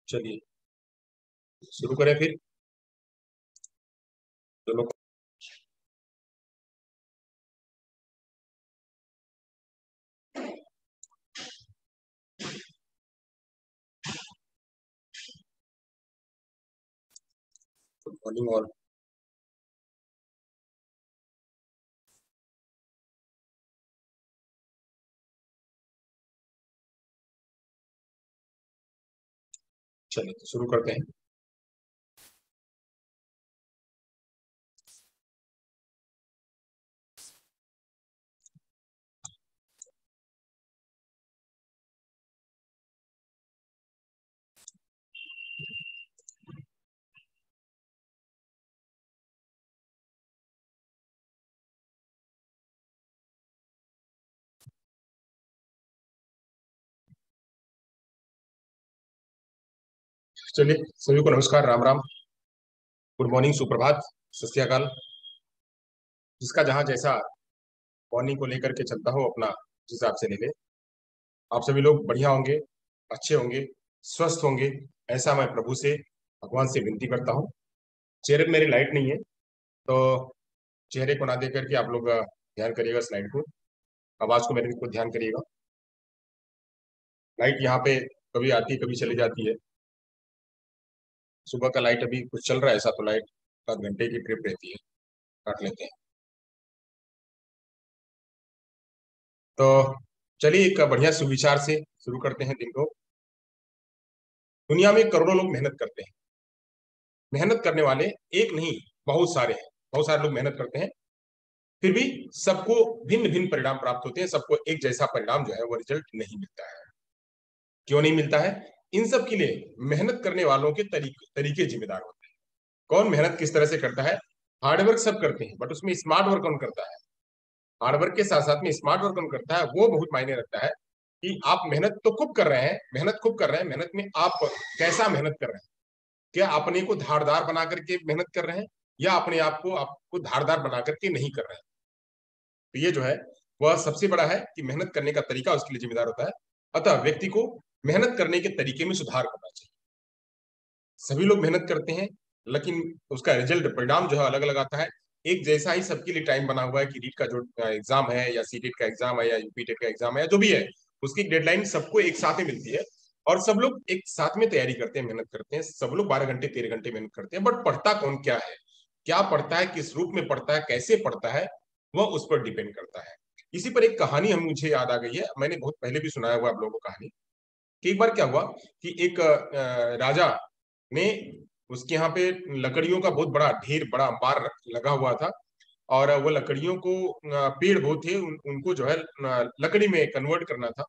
चलिए शुरू करें फिर। दोनों गुड मॉर्निंग ऑल। चलिए तो शुरू करते हैं। चलिए सभी को नमस्कार, राम राम, गुड मॉर्निंग, सुप्रभात, सत श्री अकाल। जिसका जहां जैसा मॉर्निंग को लेकर के चलता हो अपना जिस हिसाब से ले ले। आप सभी लोग बढ़िया होंगे, अच्छे होंगे, स्वस्थ होंगे, ऐसा मैं प्रभु से, भगवान से विनती करता हूँ। चेहरे पे मेरी लाइट नहीं है तो चेहरे को ना दे करके आप लोग ध्यान करिएगा स्लाइड को, आवाज को मेरे को ध्यान करिएगा। लाइट यहाँ पे कभी आती है कभी चली जाती है। सुबह का लाइट अभी कुछ चल रहा है ऐसा, तो लाइट 7 घंटे की ट्रिप रहती है, काट लेते हैं। तो चलिए एक बढ़िया सुविचार से शुरू करते हैं दिन को। दुनिया में करोड़ों लोग मेहनत करते हैं। मेहनत करने वाले एक नहीं, बहुत सारे हैं। बहुत सारे लोग मेहनत करते हैं, फिर भी सबको भिन्न भिन्न परिणाम प्राप्त होते हैं। सबको एक जैसा परिणाम जो है वो रिजल्ट नहीं मिलता है। क्यों नहीं मिलता है? इन सब के लिए मेहनत करने वालों के तरीके जिम्मेदार होते हैं। कौन मेहनत किस तरह से करता है? हार्डवर्क सब करते हैं, बट उसमें स्मार्ट वर्क कौन करता है? हार्डवर्क के साथ साथ में स्मार्ट वर्क कौन करता है, वो बहुत मायने रखता है। कि आप मेहनत तो खूब कर रहे हैं, मेहनत खूब कर रहे हैं, मेहनत में आप कैसा मेहनत कर रहे हैं? क्या अपने को धारदार बना करके मेहनत कर रहे हैं, या अपने आप को आपको धारदार बना करके नहीं कर रहे हैं? तो ये जो है वह सबसे बड़ा है कि मेहनत करने का तरीका उसके लिए जिम्मेदार होता है। अतः व्यक्ति को मेहनत करने के तरीके में सुधार करना चाहिए। सभी लोग मेहनत करते हैं, लेकिन उसका रिजल्ट परिणाम जो है अलग अलग आता है। एक जैसा ही सबके लिए टाइम बना हुआ है कि नीट का जो एग्जाम है, या सीटेट का एग्जाम है, या यूपीटेट का एग्जाम है, या जो भी है, उसकी डेडलाइन सबको एक साथ ही मिलती है। और सब लोग एक साथ में तैयारी करते हैं, मेहनत करते हैं। सब लोग 12 घंटे 13 घंटे मेहनत करते हैं, बट पढ़ता कौन क्या है, क्या पढ़ता है, किस रूप में पढ़ता है, कैसे पढ़ता है, वह उस पर डिपेंड करता है। इसी पर एक कहानी हम मुझे याद आ गई है, मैंने बहुत पहले भी सुनाया हुआ आप लोगों को कहानी। कि एक बार क्या हुआ कि एक राजा ने, उसके यहाँ पे लकड़ियों का बहुत बड़ा ढेर, बड़ा अंबार लगा हुआ था। और वो लकड़ियों को, पेड़ बहुत थे, उनको जो है लकड़ी में कन्वर्ट करना था,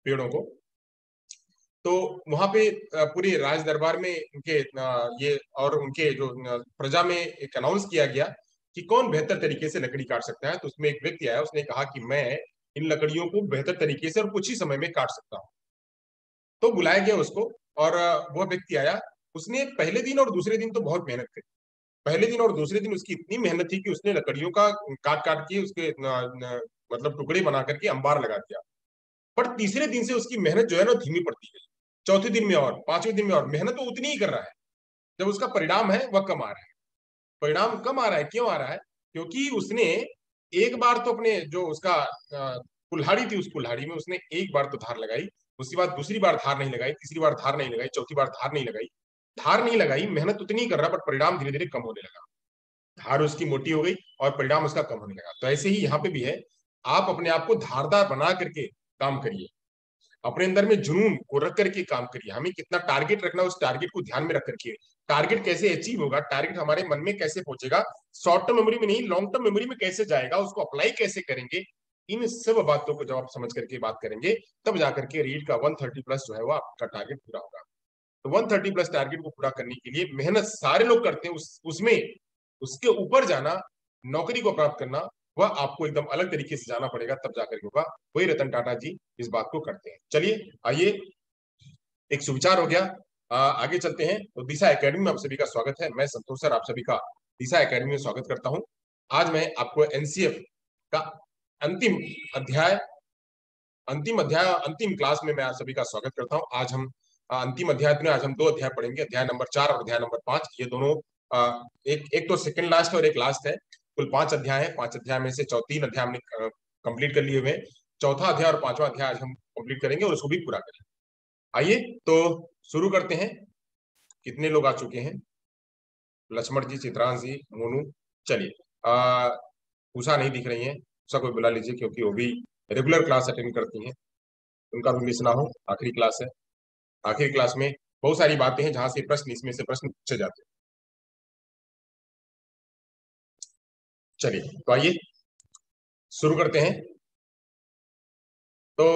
पेड़ों को। तो वहां पे पूरे राज दरबार में उनके ये और उनके जो प्रजा में एक अनाउंस किया गया कि कौन बेहतर तरीके से लकड़ी काट सकता है। तो उसमें एक व्यक्ति आया, उसने कहा कि मैं इन लकड़ियों को बेहतर तरीके से और कुछ ही समय में काट सकता हूँ। तो बुलाया गया उसको, और वह व्यक्ति आया। उसने पहले दिन और दूसरे दिन तो बहुत मेहनत करी। पहले दिन और दूसरे दिन उसकी इतनी मेहनत थी कि उसने लकड़ियों का काट काट के उसके मतलब टुकड़े बना करके अंबार लगा दिया। पर तीसरे दिन से उसकी मेहनत जो है ना धीमी पड़ती गई। चौथे दिन में और पांचवें दिन में और मेहनत तो उतनी ही कर रहा है। जब उसका परिणाम है वह कम आ रहा है। परिणाम कम आ रहा है, क्यों आ रहा है? क्योंकि उसने एक बार तो अपने जो उसका कुल्हाड़ी थी, उस कुल्हाड़ी में उसने एक बार तो धार लगाई। उसके बाद दूसरी बार धार नहीं लगाई, तीसरी बार धार नहीं लगाई, चौथी बार धार नहीं लगाई। धार नहीं लगाई, मेहनत उतनी ही कर रहा, बट परिणाम धीरे धीरे कम होने लगा। धार उसकी मोटी हो गई और परिणाम उसका कम होने लगा। तो ऐसे ही यहाँ पे भी है। आप अपने आप को धारदार बना करके काम करिए। अपने अंदर में जुनून को रख करके काम करिए। हमें कितना टारगेट रखना है, उस टारगेट को ध्यान में रख करके। टारगेट कैसे अचीव होगा, टारगेट हमारे मन में कैसे पहुंचेगा, शॉर्ट टर्म मेमोरी में नहीं, लॉन्ग टर्म मेमोरी में कैसे जाएगा, उसको अप्लाई कैसे करेंगे, इन सब बातों को जब आप समझ करके बात करेंगे, तब जाकर के रीड का 130+ जो है वो आपका टारगेट पूरा होगा। तो 130+ टारगेट को पूरा करने के लिए मेहनत सारे लोग करते हैं, उसमें उसके ऊपर जाना, नौकरी को प्राप्त करना, वह आपको एकदम अलग तरीके से जाना पड़ेगा, तब जाकर के होगा। वही रतन टाटा जी इस बात को करते हैं। चलिए आइए, एक सुविचार हो गया। आगे चलते हैं। तो दिशा एकेडमी में आप सभी का स्वागत है। मैं संतोष सर आप सभी का दिशा एकेडमी में स्वागत करता हूं। आज मैं आपको एनसीएफ का अंतिम अध्याय, अंतिम क्लास में मैं आप सभी का स्वागत करता हूं। आज हम अंतिम अध्याय में आज हम 2 अध्याय पढ़ेंगे, अध्याय नंबर 4 और अध्याय नंबर 5। ये दोनों एक एक तो सेकंड लास्ट है और एक लास्ट है। कुल 5 अध्याय है। 5 अध्याय में से 3 अध्याय हमने कंप्लीट कर लिए हुए हैं। चौथा अध्याय और 5वां अध्याय आज हम कंप्लीट करेंगे और उसको भी पूरा करेंगे। आइए तो शुरू करते हैं। कितने लोग आ चुके हैं? लक्ष्मण जी, चित्रांश जी, मोनू। चलिए, उषा नहीं दिख रही है। उषा को बुला लीजिए क्योंकि वो भी रेगुलर क्लास अटेंड करती हैं। उनका भी मिस ना हो। आखिरी क्लास है। आखिरी क्लास में बहुत सारी बातें हैं जहां से प्रश्न, इसमें से प्रश्न पूछे जाते हैं। चलिए तो आइए शुरू करते हैं। तो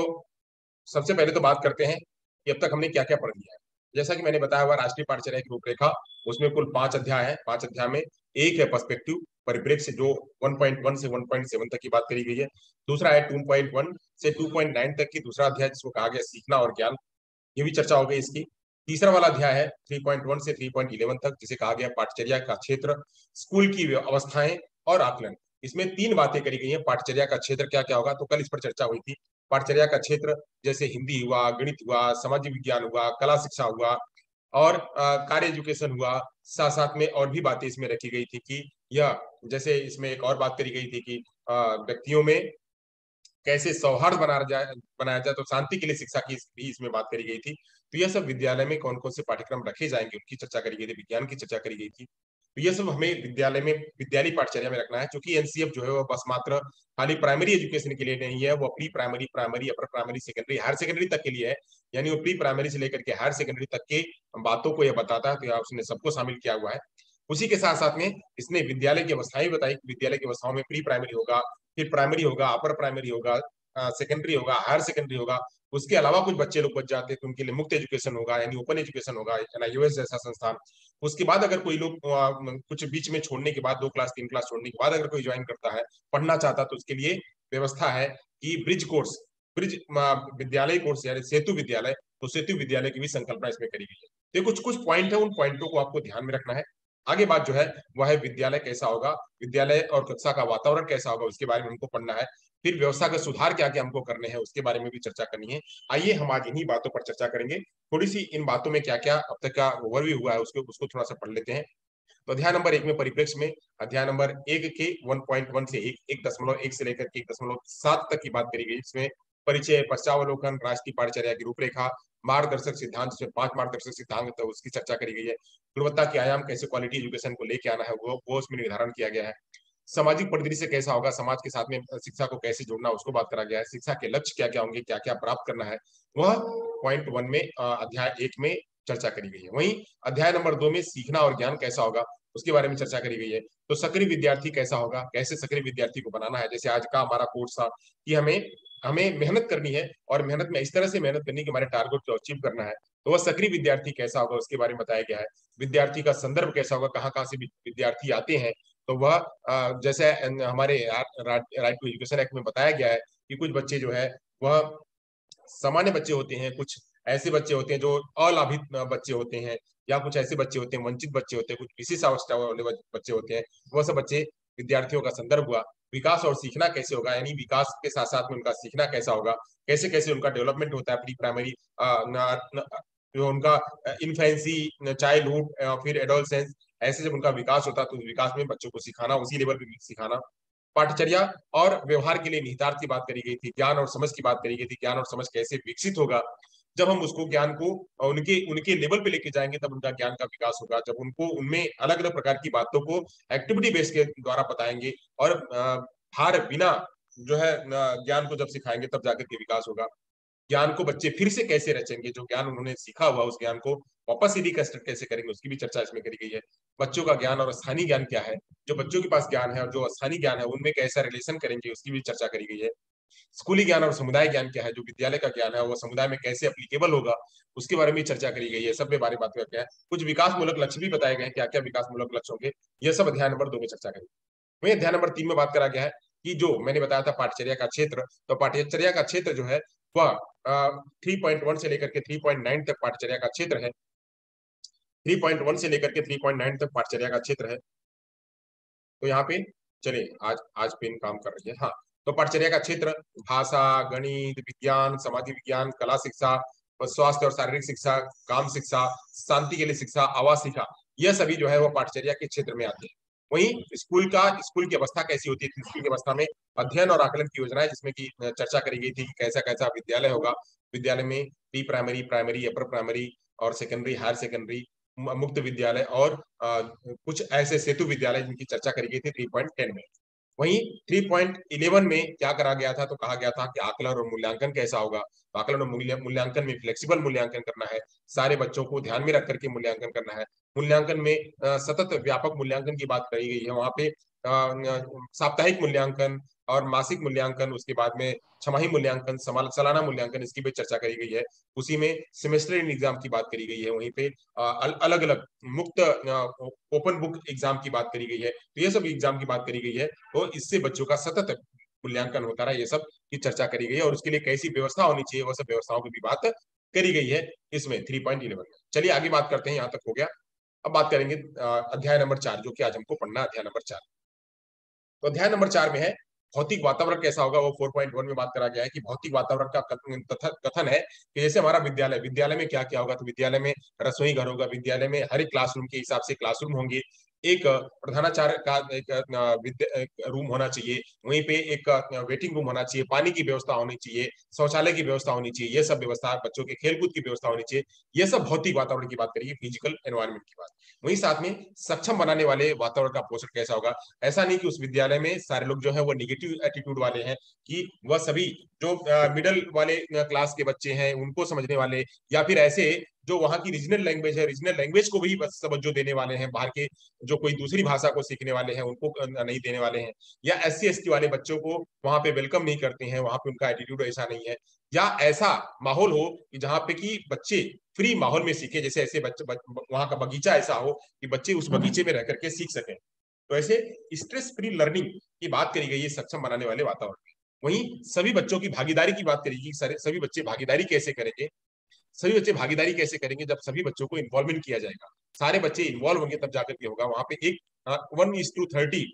सबसे पहले तो बात करते हैं कि अब तक हमने क्या क्या पढ़ लिया है। जैसा कि मैंने बताया हुआ, राष्ट्रीय पाठचर्या की रूपरेखा, उसमें कुल 5 अध्याय हैं। 5 अध्याय में एक है पर्सपेक्टिव, परिप्रेक्ष्य, जो 1.1 से 1.7 तक की बात करी गई है। दूसरा है 2.1 से 2.9 तक की दूसरा अध्याय, जिसको कहा गया सीखना और ज्ञान। ये भी चर्चा हो गई इसकी। तीसरा वाला अध्याय है 3.1 से 3.11 तक, जिसे कहा गया पाठचर्या का क्षेत्र, स्कूल की अवस्थाएं और आकलन। इसमें 3 बातें करी गई हैं। पाठचर्या का क्षेत्र क्या क्या होगा, तो कल इस पर चर्चा हुई थी। पाठचर्या का क्षेत्र जैसे हिंदी हुआ, गणित हुआ, सामाजिक विज्ञान हुआ, कला शिक्षा हुआ और कार्य एजुकेशन हुआ। साथ साथ में और भी बातें इसमें रखी गई थी कि यह, जैसे इसमें एक और बात करी गई थी कि व्यक्तियों में कैसे सौहार्द बनाया जाए, तो शांति के लिए शिक्षा की भी इसमें बात करी गई थी। तो यह सब विद्यालय में कौन कौन से पाठ्यक्रम रखे जाएंगे उनकी चर्चा करी गई थी। विज्ञान की चर्चा करी गई थी। तो यह सब हमें विद्यालय में, विद्यालय पाठचर्या में रखना है, क्योंकि एनसीएफ जो है वो बस मात्र खाली प्राइमरी एजुकेशन के लिए नहीं है, वो pre primary, primary, upper primary, secondary, higher secondary तक के लिए है। यानी वो प्री प्राइमरी से लेकर के हायर सेकेंडरी तक के बातों को यह बताता है। तो यह उसने सबको शामिल किया हुआ है। उसी के साथ साथ में इसने विद्यालय की अवस्थाएं बताई। विद्यालय की अवस्थाओं में प्री प्राइमरी होगा, फिर प्राइमरी होगा, अपर प्राइमरी होगा, सेकेंडरी होगा, हायर सेकेंडरी होगा। उसके अलावा कुछ बच्चे लोग बच जाते हैं तो उनके लिए मुक्त एजुकेशन होगा, यानी ओपन एजुकेशन होगा, एनआईओएस जैसा संस्थान। उसके बाद अगर कोई लोग कुछ बीच में छोड़ने के बाद, 2 क्लास 3 क्लास छोड़ने के बाद अगर कोई ज्वाइन करता है, पढ़ना चाहता है, तो उसके लिए व्यवस्था है कि ब्रिज कोर्स, ब्रिज विद्यालय कोर्स, यानी सेतु विद्यालय, तो सेतु विद्यालय की भी संकल्पना इसमें करी गई है। तो कुछ कुछ पॉइंट है, उन पॉइंटों को आपको ध्यान में रखना है। आगे बात जो है वह है विद्यालय कैसा होगा, विद्यालय और कक्षा का वातावरण कैसा होगा, उसके बारे में हमको पढ़ना है। फिर व्यवस्था का सुधार क्या क्या हमको करने हैं, उसके बारे में भी चर्चा करनी है। आइए हम आज इन्हीं बातों पर चर्चा करेंगे। थोड़ी सी इन बातों में क्या क्या अब तक का ओवरव्यू हुआ है उसको थोड़ा सा पढ़ लेते हैं। तो अध्याय नंबर 1 में परिप्रेक्ष्य में, अध्याय नंबर 1 के 1.1 से 1.1 से लेकर के 1.7 तक की बात करी गई। इसमें परिचय, पश्चावलोकन, राष्ट्रीय पाठचर्या की रूपरेखा, मार्गदर्शक सिद्धांत, जिसमें 5 मार्गदर्शक सिद्धांत है, उसकी चर्चा करी गई है। गुणवत्ता के आयाम, कैसे क्वालिटी एजुकेशन को लेके आना है, वो उसमें निर्धारण किया गया है। सामाजिक परिदृश्य कैसा होगा, समाज के साथ में शिक्षा को कैसे जोड़ना, उसको बात करा गया है। शिक्षा के लक्ष्य क्या क्या होंगे, क्या क्या प्राप्त करना है, वह पॉइंट 1 में, अध्याय 1 में चर्चा करी गई है। वहीं अध्याय नंबर 2 में सीखना और ज्ञान कैसा होगा, उसके बारे में चर्चा करी गई है। तो सक्रिय विद्यार्थी कैसा होगा, कैसे सक्रिय विद्यार्थी को बनाना है। जैसे आज का हमारा कोर्स था कि हमें हमें मेहनत करनी है, और मेहनत में इस तरह से मेहनत करनी कि हमारे टारगेट को अचीव करना है। तो वह सक्रिय विद्यार्थी कैसा होगा, उसके बारे में बताया गया है। विद्यार्थी का संदर्भ कैसा होगा, कहाँ कहाँ से विद्यार्थी आते हैं। तो वह जैसे हमारे राइट टू एजुकेशन एक्ट में बताया गया है कि कुछ बच्चे जो है वह सामान्य बच्चे होते हैं, कुछ ऐसे बच्चे होते हैं जो अलाभित बच्चे होते हैं, या कुछ ऐसे बच्चे होते हैं, वंचित बच्चे होते हैं, कुछ विशेष अवस्था वाले बच्चे होते हैं। वह सब बच्चे विद्यार्थियों का संदर्भ हुआ। विकास और सीखना कैसे होगा, यानी विकास के साथ साथ में उनका सीखना कैसा होगा, कैसे कैसे उनका डेवलपमेंट होता है प्री प्राइमरी, जो उनका इन्फेंसी, चाइल्डहुड, फिर एडोलसेंस, ऐसे जब उनका विकास होता है तो विकास में बच्चों को सिखाना, उसी लेवल पे सिखाना। पाठचर्या और व्यवहार के लिए निहितार्थ की बात करी गई थी। ज्ञान और समझ की बात करी गई थी। ज्ञान और समझ कैसे विकसित होगा, जब हम उसको ज्ञान को उनके उनके लेवल पे लेके जाएंगे, तब उनका ज्ञान का विकास होगा। जब उनको उनमें अलग अलग प्रकार की बातों को एक्टिविटी बेस के द्वारा बताएंगे और भार बिना जो है ज्ञान को जब सिखाएंगे, तब जाकर के विकास होगा। ज्ञान को बच्चे फिर से कैसे रचेंगे, जो ज्ञान उन्होंने सीखा हुआ उस ज्ञान को वापस से रिकस्ट्रक्ट कैसे करेंगे, उसकी भी चर्चा इसमें करी गई है। बच्चों का ज्ञान और स्थानीय ज्ञान क्या है, जो बच्चों के पास ज्ञान है और जो स्थानीय ज्ञान है, उनमें कैसा रिलेशन करेंगे, उसकी भी चर्चा करी गई है। स्कूली ज्ञान और समुदाय ज्ञान क्या है, जो विद्यालय का ज्ञान है वो समुदाय में कैसे अप्लीकेबल होगा, उसके बारे में चर्चा करी गई है। सब के बारे में बात करते हैं। कुछ विकास मूलक लक्ष्य भी बताए गए, क्या क्या विकास मूलक लक्ष्य होंगे, यह सब अध्याय नंबर 2 में चर्चा करेंगे। वहीं अध्याय नंबर 3 में बात करा गया है कि जो मैंने बताया था पाठचर्या का क्षेत्र, तो पाठचर्या का क्षेत्र जो है वह 3.1 से लेकर के 3.9 तक पाठचर्या का क्षेत्र है। 3.1 से लेकर के 3.9 तक पाठचर्या का क्षेत्र है। तो यहाँ पे चलिए, आज आज पेन काम कर रही है। हाँ, तो पाठचर्या का क्षेत्र भाषा, गणित, विज्ञान, सामाजिक विज्ञान, कला शिक्षा, स्वास्थ्य और शारीरिक शिक्षा, काम शिक्षा, शांति के लिए शिक्षा, आवास शिक्षा, यह सभी जो है वो पाठचर्या के क्षेत्र में आते हैं। वहीं स्कूल की अवस्था कैसी होती है? स्कूल की अवस्था में अध्ययन और आकलन की योजना है, जिसमें की चर्चा करी गई थी कि कैसा कैसा विद्यालय होगा। विद्यालय में pre primary, primary, upper primary और सेकेंडरी, हायर सेकेंडरी, मुक्त विद्यालय और कुछ ऐसे सेतु विद्यालय जिनकी चर्चा करी गई थी 3.10 में। वहीं 3.11 में क्या करा गया था? तो कहा गया था कि आकलन और मूल्यांकन कैसा होगा। तो आकलन और मूल्यांकन में फ्लेक्सिबल मूल्यांकन करना है, सारे बच्चों को ध्यान में रख करके मूल्यांकन करना है। मूल्यांकन में सतत व्यापक मूल्यांकन की बात कही गई है। वहां पे साप्ताहिक मूल्यांकन और मासिक मूल्यांकन, उसके बाद में छमाही मूल्यांकन, सालाना मूल्यांकन, इसकी भी चर्चा करी गई है। उसी में सेमेस्टर इन एग्जाम की बात करी गई है। वहीं पे अलग अलग मुक्त ओपन बुक एग्जाम की बात करी गई है। तो ये सब एग्जाम की बात करी गई है। तो इससे बच्चों का सतत मूल्यांकन होता रहा, ये सब की चर्चा करी गई है। और उसके लिए कैसी व्यवस्था होनी चाहिए, वह सब व्यवस्थाओं की भी बात करी गई है इसमें 3.11 में। चलिए आगे बात करते हैं, यहाँ तक हो गया। अब बात करेंगे अध्याय नंबर 4, जो कि आज हमको पढ़ना है, अध्याय नंबर 4। तो अध्याय नंबर 4 में है भौतिक वातावरण कैसा होगा। वो 4.1 में बात करा गया है कि भौतिक वातावरण का कथन है कि जैसे हमारा विद्यालय में क्या क्या होगा। तो विद्यालय में रसोई घर होगा, विद्यालय में हर एक क्लासरूम के हिसाब से क्लासरूम होंगे, एक प्रधानाचार्य का एक रूम होना चाहिए, वहीं पे एक वेटिंग रूम होना चाहिए, पानी की व्यवस्था होनी चाहिए, शौचालय की व्यवस्था होनी चाहिए, ये सब व्यवस्था, बच्चों के खेलकूद की व्यवस्था होनी चाहिए। ये सब भौतिक वातावरण की बात करिए, फिजिकल एनवायरमेंट की बात। वहीं साथ में सक्षम बनाने वाले वातावरण का पोषण कैसा होगा। ऐसा नहीं कि उस विद्यालय में सारे लोग जो है वो निगेटिव एटीट्यूड वाले हैं, कि वह सभी जो मिडिल वाले क्लास के बच्चे हैं उनको समझने वाले, या फिर ऐसे जो वहाँ की रीजनल लैंग्वेज है, रीजनल लैंग्वेज को भी बस तवज्जो देने वाले हैं, बाहर के जो कोई दूसरी भाषा को सीखने वाले हैं उनको नहीं देने वाले हैं, या SC ST वाले बच्चों को वहां पे वेलकम नहीं करते हैं, वहां पे उनका एटीट्यूड ऐसा नहीं है। या ऐसा माहौल हो कि जहाँ पे कि बच्चे फ्री माहौल में सीखे, जैसे ऐसे वहां का बगीचा ऐसा हो कि बच्चे उस बगीचे में रह करके सीख सकें। तो ऐसे स्ट्रेस फ्री लर्निंग की बात करी गई है सक्षम बनाने वाले वातावरण में। वहीं सभी बच्चों की भागीदारी की बात करेगी, सभी बच्चे भागीदारी कैसे करेंगे। सभी बच्चे भागीदारी कैसे करेंगे? जब सभी बच्चों को इन्वॉल्वमेंट किया जाएगा, सारे बच्चे इन्वॉल्व होंगे तब जाकर के होगा। वहां पे एक 1:30,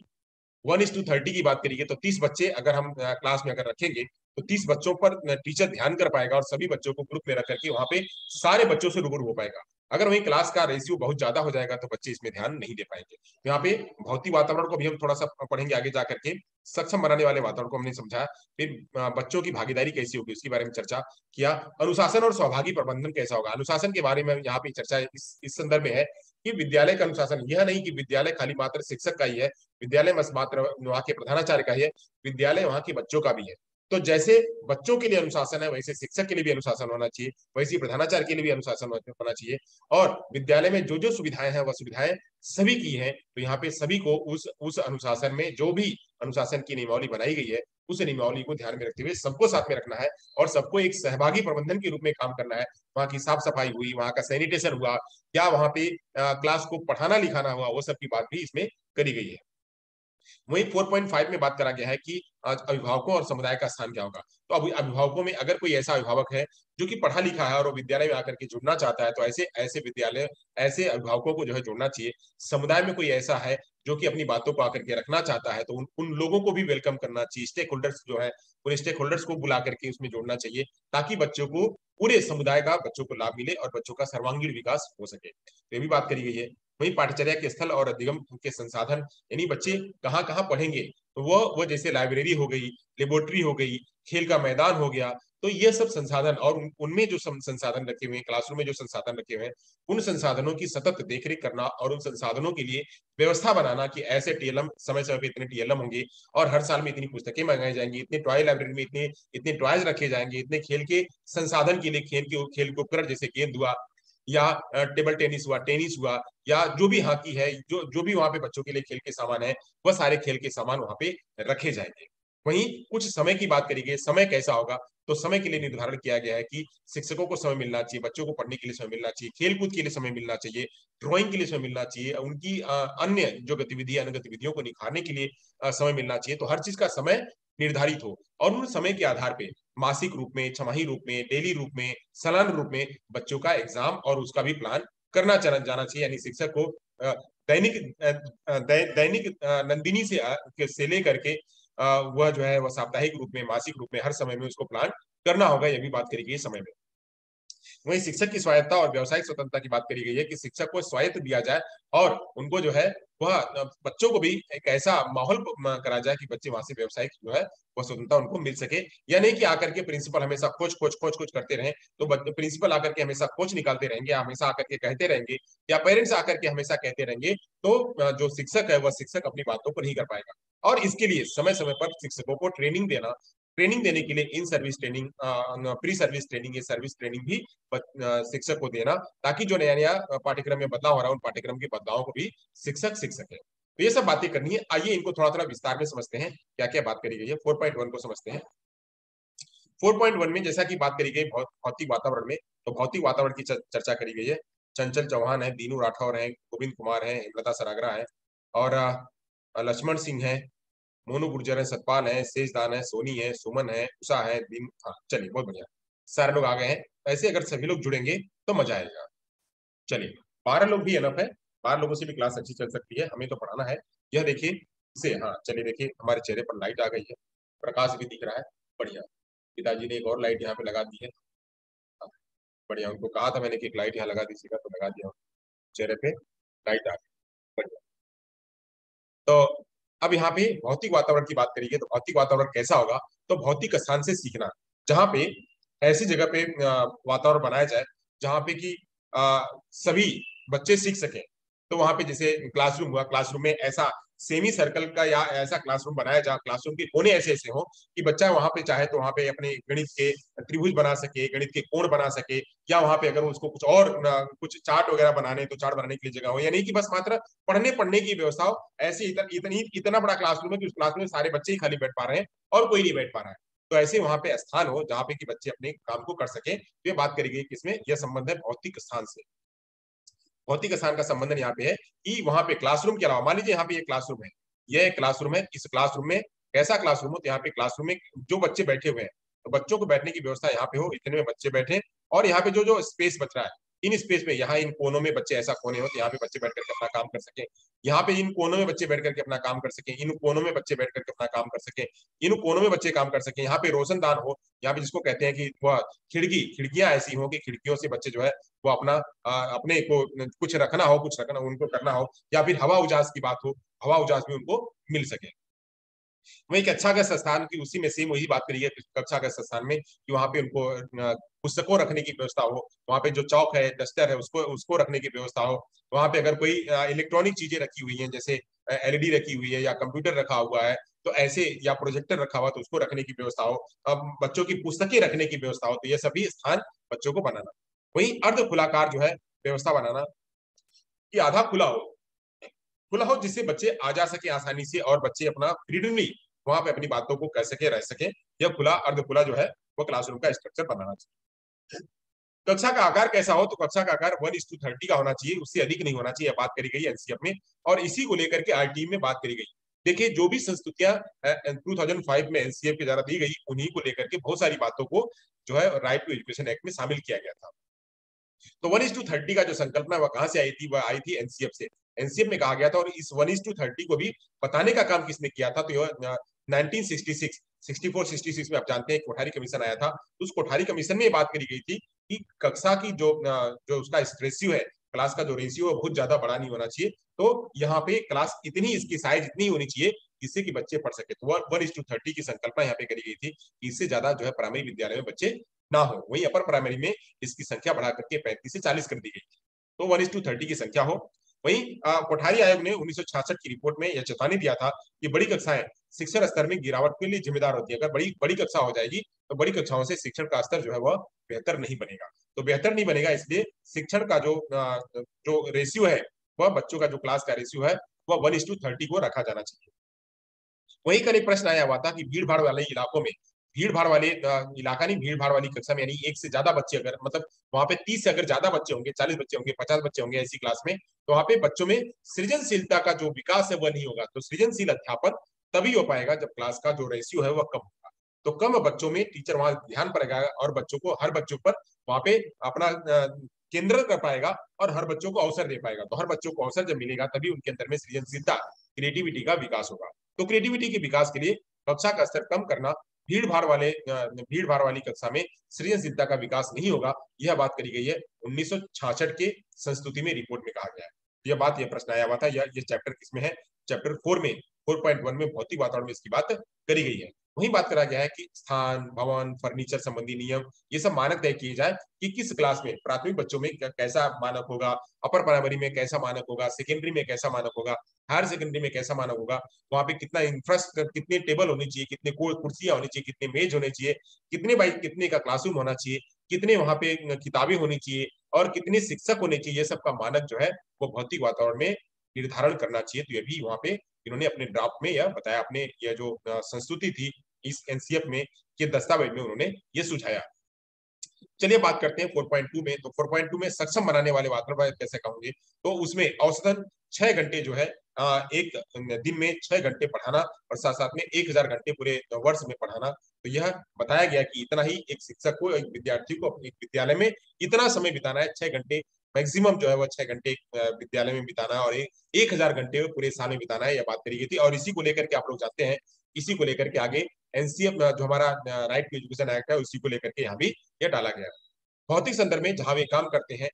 1:30 की बात करिए तो 30 बच्चे अगर हम क्लास में अगर रखेंगे तो 30 बच्चों पर टीचर ध्यान कर पाएगा और सभी बच्चों को ग्रुप में रख करके वहां पे सारे बच्चों से रूबरू हो पाएगा। अगर वही क्लास का रेशियो बहुत ज्यादा हो जाएगा तो बच्चे इसमें ध्यान नहीं दे पाएंगे। तो यहाँ पे भौतिक वातावरण को भी हम थोड़ा सा पढ़ेंगे आगे जाकर के। सक्षम बनाने वाले वातावरण को हमने समझा। फिर बच्चों की भागीदारी कैसी होगी उसके बारे में चर्चा किया। अनुशासन और सहभागी प्रबंधन कैसा होगा, अनुशासन के बारे में यहाँ पे चर्चा इस संदर्भ में है कि विद्यालय का अनुशासन यह नहीं कि विद्यालय खाली मात्र शिक्षक का ही है, विद्यालय मात्र वहाँ के प्रधानाचार्य का ही है, विद्यालय वहाँ के बच्चों का भी है। तो जैसे बच्चों के लिए अनुशासन है, वैसे शिक्षक के लिए भी अनुशासन होना चाहिए, वैसे प्रधानाचार्य के लिए भी अनुशासन होना चाहिए। और विद्यालय में जो जो सुविधाएं हैं वह सुविधाएं सभी की हैं। तो यहाँ पे सभी को उस अनुशासन में जो भी अनुशासन की नियमावली बनाई गई है, उस नियमावली को ध्यान में रखते हुए सबको साथ में रखना है और सबको एक सहभागी प्रबंधन के रूप में काम करना है। वहाँ की साफ सफाई हुई, वहाँ का सैनिटेशन हुआ, क्या वहाँ पे क्लास को पढ़ाना लिखाना हुआ, वो सब की बात भी इसमें करी गई है। वही 4.5 में बात करा गया है कि अभिभावकों और समुदाय का स्थान क्या होगा। तो अभिभावकों में अगर कोई ऐसा अभिभावक है जो कि पढ़ा लिखा है और वो विद्यालय में आकर के जुड़ना चाहता है, तो ऐसे ऐसे विद्यालय ऐसे अभिभावकों को जो है जुड़ना चाहिए। समुदाय में कोई ऐसा है जो कि अपनी बातों को आकर के रखना चाहता है, तो उन लोगों को भी वेलकम करना चाहिए। स्टेक होल्डर्स जो है, उन स्टेक होल्डर्स को बुला करके उसमें जोड़ना चाहिए, ताकि बच्चों को, पूरे समुदाय का बच्चों को लाभ मिले और बच्चों का सर्वांगीण विकास हो सके। तो ये भी बात करी गई है। वही पाठचर्या के स्थल और अधिगम के संसाधन, यानी बच्चे कहाँ कहाँ पढ़ेंगे, तो वो जैसे लाइब्रेरी हो गई, लेबोरेटरी हो गई, खेल का मैदान हो गया। तो ये सब संसाधन और उनमें जो संसाधन रखे हुए हैं, क्लासरूम में जो संसाधन रखे हुए हैं, उन संसाधनों की सतत देखरेख करना और उन संसाधनों के लिए व्यवस्था बनाना कि ऐसे TLM समय समय पे इतने TLM होंगे और हर साल में इतनी पुस्तकें मंगाई जाएंगी, इतने टॉय लाइब्रेरी में इतने इतने टॉयज रखे जाएंगे, इतने खेल के संसाधन के लिए खेल के उपकरण जैसे गेंद हुआ, या टेबल टेनिस हुआ, या जो भी हॉकी है, जो जो भी वहां पे बच्चों के लिए खेल के सामान है, वह सारे खेल के सामान वहां पे रखे जाएंगे। वहीं कुछ समय की बात करेंगे, समय कैसा होगा। तो समय के लिए निर्धारण किया गया है कि शिक्षकों को समय मिलना चाहिए, बच्चों को पढ़ने के लिए समय मिलना चाहिए, खेलकूद के लिए समय मिलना चाहिए, ड्राइंग के लिए समय मिलना चाहिए, उनकी अन्य जो गतिविधि अन्य गतिविधियों को निखारने के लिए समय मिलना चाहिए। तो हर चीज का समय निर्धारित हो और उन समय के आधार पे मासिक रूप में, छमाही रूप में, डेली रूप में, सालाना रूप में बच्चों का एग्जाम और उसका भी प्लान करना जाना चाहिए। यानी शिक्षक को दैनिक दैनिक नंदिनी से लेकर के वह जो है वह साप्ताहिक रूप में, मासिक रूप में, हर समय में उसको प्लान करना होगा। यह भी बात करेगी समय में। वहीं शिक्षक की स्वायत्ता और व्यावसायिक स्वतंत्रता की बात करी गई है कि शिक्षक को स्वायत्त दिया जाए और उनको जो है वह बच्चों को भी एक ऐसा माहौल करा जाए कि बच्चे वहां से व्यावसायिक जो है वह स्वतंत्रता उनको मिल सके। या नहीं कि आकर के प्रिंसिपल हमेशा कोच कोच कोच कोच करते रहें, तो प्रिंसिपल आकर के हमेशा कोच निकालते रहेंगे, हमेशा आकर के कहते रहेंगे, या पेरेंट्स आकर के हमेशा कहते रहेंगे, तो जो शिक्षक है वह शिक्षक अपनी बातों को नहीं कर पाएगा। और इसके लिए समय समय पर शिक्षकों को ट्रेनिंग देने के लिए in service training, pre service training, ये सर्विस ट्रेनिंग भी शिक्षक को देना, ताकि जो नया नया पाठ्यक्रम में बदलाव हो रहा है उन पाठ्यक्रम के बदलावों को भी शिक्षक सीख सके। तो ये सब बातें करनी है। आइए इनको थोड़ा थोड़ा विस्तार में समझते हैं, क्या क्या बात करी गई है। 4.1 को समझते हैं। 4.1 में जैसा कि बात करी गई भौतिक वातावरण में, तो भौतिक वातावरण की चर्चा करी गई है। चंचल चौहान है, दीनू राठौर है, गोविंद कुमार है, हेमलता सरागरा है, और लक्ष्मण सिंह है, मोनू गुर्जर है, सतपाल है, शेषदान है, सोनी है, सुमन है, उषा है, दिन। हाँ चलिए, बहुत बढ़िया, सारे लोग आ गए हैं। ऐसे अगर सभी लोग जुड़ेंगे तो मजा आएगा। चलिए, 12 लोग भी एनफ है, 12 लोगों से भी क्लास अच्छी चल सकती है, हमें तो पढ़ाना है। यह देखिए इसे, हाँ चलिए देखिए हमारे चेहरे पर लाइट आ गई है, प्रकाश भी दिख रहा है, बढ़िया। पिताजी ने एक और लाइट यहाँ पे लगा दी है, हाँ, बढ़िया। उनको कहा था मैंने कि एक लाइट यहाँ लगा दीजिएगा, तो लगा दिया, चेहरे पे लाइट आ गई, बढ़िया। तो अब यहाँ पे भौतिक वातावरण की बात करिए, तो भौतिक वातावरण कैसा होगा, तो भौतिक स्थान से सीखना, जहाँ पे ऐसी जगह पे वातावरण बनाया जाए जहाँ पे कि सभी बच्चे सीख सकें। तो वहां पे जैसे क्लासरूम हुआ, क्लासरूम में ऐसा सेमी सर्कल का या ऐसा क्लासरूम बनाया जहाँ क्लासरूम के कोने ऐसे ऐसे हो कि बच्चा वहां पे चाहे तो वहां पे अपने गणित के त्रिभुज बना सके, गणित के कोण बना सके, या वहां पे अगर उसको कुछ और कुछ चार्ट वगैरह बनाने, तो चार्ट बनाने के लिए जगह हो, या नहीं कि बस मात्र पढ़ने पढ़ने की व्यवस्था हो। ऐसे इतना बड़ा क्लासरूम है कि उस क्लासरूम में सारे बच्चे ही खाली बैठ पा रहे हैं और कोई नहीं बैठ पा रहा है। तो ऐसे वहां पे स्थान हो जहाँ पे कि बच्चे अपने काम को कर सके। तो ये बात करी गई किसमें, यह संबंध है भौतिक स्थान से। भौतिक स्थान का संबंधन यहाँ पे है कि वहां पे क्लासरूम के अलावा, मान लीजिए यहाँ पे ये क्लासरूम है, यह क्लासरूम है, इस क्लासरूम में कैसा क्लासरूम हो, तो यहाँ पे क्लासरूम में जो बच्चे बैठे हुए हैं, तो बच्चों को बैठने की व्यवस्था यहाँ पे हो, इतने में बच्चे बैठे, और यहाँ पे जो जो स्पेस बच रहा है, इन स्पेस में, यहाँ इन कोनों में बच्चे, ऐसा कोने हो तो यहाँ पे बच्चे बैठ करके अपना काम कर सके, यहाँ पे इन कोनों में बच्चे बैठ करके अपना काम कर सके, इन कोनों में बच्चे बैठ करके अपना काम कर सके, इन कोनों में बच्चे काम कर सके, यहाँ पे रोशनदान हो, यहाँ पे जिसको कहते हैं कि वह खिड़कियां ऐसी हो कि खिड़कियों से बच्चे जो है वो अपना अपने को कुछ रखना हो, कुछ रखना उनको करना हो, या फिर हवा उजास की बात हो, हवा उजास भी उनको मिल सके। वही कक्षा का संस्थान की उसी में सेम वही बात करिए कक्षा का संस्थान में, कि वहां पे उनको पुस्तकों रखने की व्यवस्था हो, वहां पे जो चौक है, डस्टर है, उसको उसको रखने की व्यवस्था हो, वहां पे अगर कोई इलेक्ट्रॉनिक चीजें रखी हुई हैं, जैसे एलईडी रखी हुई है या कंप्यूटर रखा हुआ है, तो ऐसे, या प्रोजेक्टर रखा हुआ तो उसको रखने की व्यवस्था हो, अब बच्चों की पुस्तकें रखने की व्यवस्था हो, तो ये सभी स्थान बच्चों को बनाना। वही अर्ध खुलाकार जो है व्यवस्था बनाना, कि आधा खुला हो, खुला हो जिससे बच्चे आ जा सके आसानी से, और बच्चे अपना फ्रीडमली वहां पे अपनी बातों को कह सके, रह सके। यह खुला अर्ध खुला जो है वो क्लासरूम का स्ट्रक्चर बनाना चाहिए। कक्षा का आकार कैसा हो, तो कक्षा का आकार 1:30 का होना चाहिए, उससे अधिक नहीं होना चाहिए, बात करी गई एनसीएफ में, और इसी को लेकर के आरटीई में बात करी गई। देखिए, जो भी संस्तुतियां 2005 में एनसीएफ के द्वारा दी गई, उन्हीं को लेकर के बहुत सारी बातों को जो है राइट टू एजुकेशन एक्ट में शामिल किया गया था। तो 1:30 का जो संकल्पना वह कहां से आई थी, वह आई थी एनसीएफ से। एनसीएफ में कहा गया था, और इस 1:30 को भी बताने का काम किसने किया था, तो यह 1966 64-66 में आप जानते हैं कोठारी कमीशन आया था। तो उस कोठारी कमीशन में ये बात करी गई थी कि कक्षा की जो उसका रेशियो है, क्लास का जो रेशियो है बहुत ज्यादा बड़ा नहीं होना चाहिए। तो यहाँ पे क्लास इतनी, इसकी साइज इतनी होनी चाहिए जिससे कि बच्चे पढ़ सके। तो 1:30 की संकल्पना यहाँ पे करी गई थी कि इससे ज्यादा जो है प्राइमरी विद्यालय में बच्चे ना हो। वही अपर प्राइमरी में इसकी संख्या बढ़ा करके 35 से 40 कर दी गई। तो 1:30 की संख्या हो। वहीं कोठारी आयोग ने 1966 की रिपोर्ट में यह चेतावनी दिया था कि बड़ी कक्षाएं शिक्षण स्तर में गिरावट के लिए जिम्मेदार होती है। अगर बड़ी बड़ी कक्षा हो जाएगी तो बड़ी कक्षाओं से शिक्षण का स्तर जो है वह बेहतर नहीं बनेगा। तो बेहतर नहीं बनेगा, इसलिए शिक्षण का जो रेशियो है, वह बच्चों का जो क्लास का रेशियो है वह 1:30 को रखा जाना चाहिए। वही कल एक प्रश्न आया हुआ था कि भीड़ भाड़ वाले इलाकों में, भीड़ भाड़ वाले इलाका नहीं, भीड़ भाड़ वाली कक्षा में, यानी एक से ज्यादा बच्चे, अगर मतलब वहां पे 30 से अगर ज्यादा बच्चे होंगे, 40 बच्चे होंगे, 50 बच्चे होंगे ऐसी क्लास में, तो वहां पे बच्चों में सृजनशीलता का जो विकास है वह नहीं होगा। तो सृजनशील अध्यापन तभी हो पाएगा जब क्लास का जो रेशियो है वह कम होगा। तो कम बच्चों में टीचर वहां ध्यान पड़ेगा, और बच्चों को, हर बच्चों पर वहां पे अपना केंद्र कर पाएगा, और हर बच्चों को अवसर दे पाएगा। तो हर बच्चों को अवसर जब मिलेगा तभी उनके अंदर में सृजनशीलता, क्रिएटिविटी का विकास होगा। तो क्रिएटिविटी के विकास के लिए कक्षा का स्तर कम करना भीड़ भाड़ वाली कक्षा में सृजनशीलता का विकास नहीं होगा, यह बात करी गई है 1966 के संस्तुति में रिपोर्ट में कहा गया है। यह प्रश्न आया हुआ था। ये चैप्टर किसमें है? चैप्टर 4 में, 4.1 में भौतिक वातावरण में इसकी बात करी गई है। वहीं बात करा गया है कि स्थान, भवन, फर्नीचर संबंधी नियम, ये सब मानक तय किए जाए कि किस क्लास में, प्राथमिक बच्चों में कैसा मानक होगा, अपर प्राइमरी में कैसा मानक होगा, सेकेंडरी में कैसा मानक होगा, हायर सेकेंडरी में कैसा मानक होगा, वहां पे कितना इंफ्रास्ट्रक्चर, कितने टेबल होनी चाहिए, कितने कुर्सियां होनी चाहिए, कितने मेज होने चाहिए, कितने बाई कितने का क्लासरूम होना चाहिए, कितने वहां पे किताबें होनी चाहिए और कितने शिक्षक होने चाहिए, ये सब का मानक जो है वो भौतिक वातावरण में निर्धारण करना चाहिए। तो ये भी वहां पे इन्होंने अपने ड्राफ्ट में यह बताया, अपने यह जो संस्तुति थी इस एनसीएफ में, के दस्तावेज में उन्होंने ये सुझाया। चलिए बात करते हैं 4.2 में। तो 4.2 में सक्षम बनाने वाले वातावरण कैसे कहूंगे, तो उसमें औसतन 6 घंटे जो है एक दिन में 6 घंटे पढ़ाना और साथ साथ में 1000 घंटे पूरे वर्ष में पढ़ाना। तो यह बताया गया कि इतना ही एक शिक्षक को, एक विद्यार्थी को एक विद्यालय में इतना समय बिताना है, 6 घंटे मैक्सिमम जो है वह 6 घंटे विद्यालय में बिताना है और 1000 घंटे पूरे साल में बिताना है, यह बात करी गई थी। और इसी को लेकर के आप लोग जानते हैं, इसी को लेकर के आगे एनसीएफ जो हमारा राइट टू एजुकेशन एक्ट है उसी को लेकर के यहाँ भी यह डाला गया है। भौतिक संदर्भ में जहां वे काम करते हैं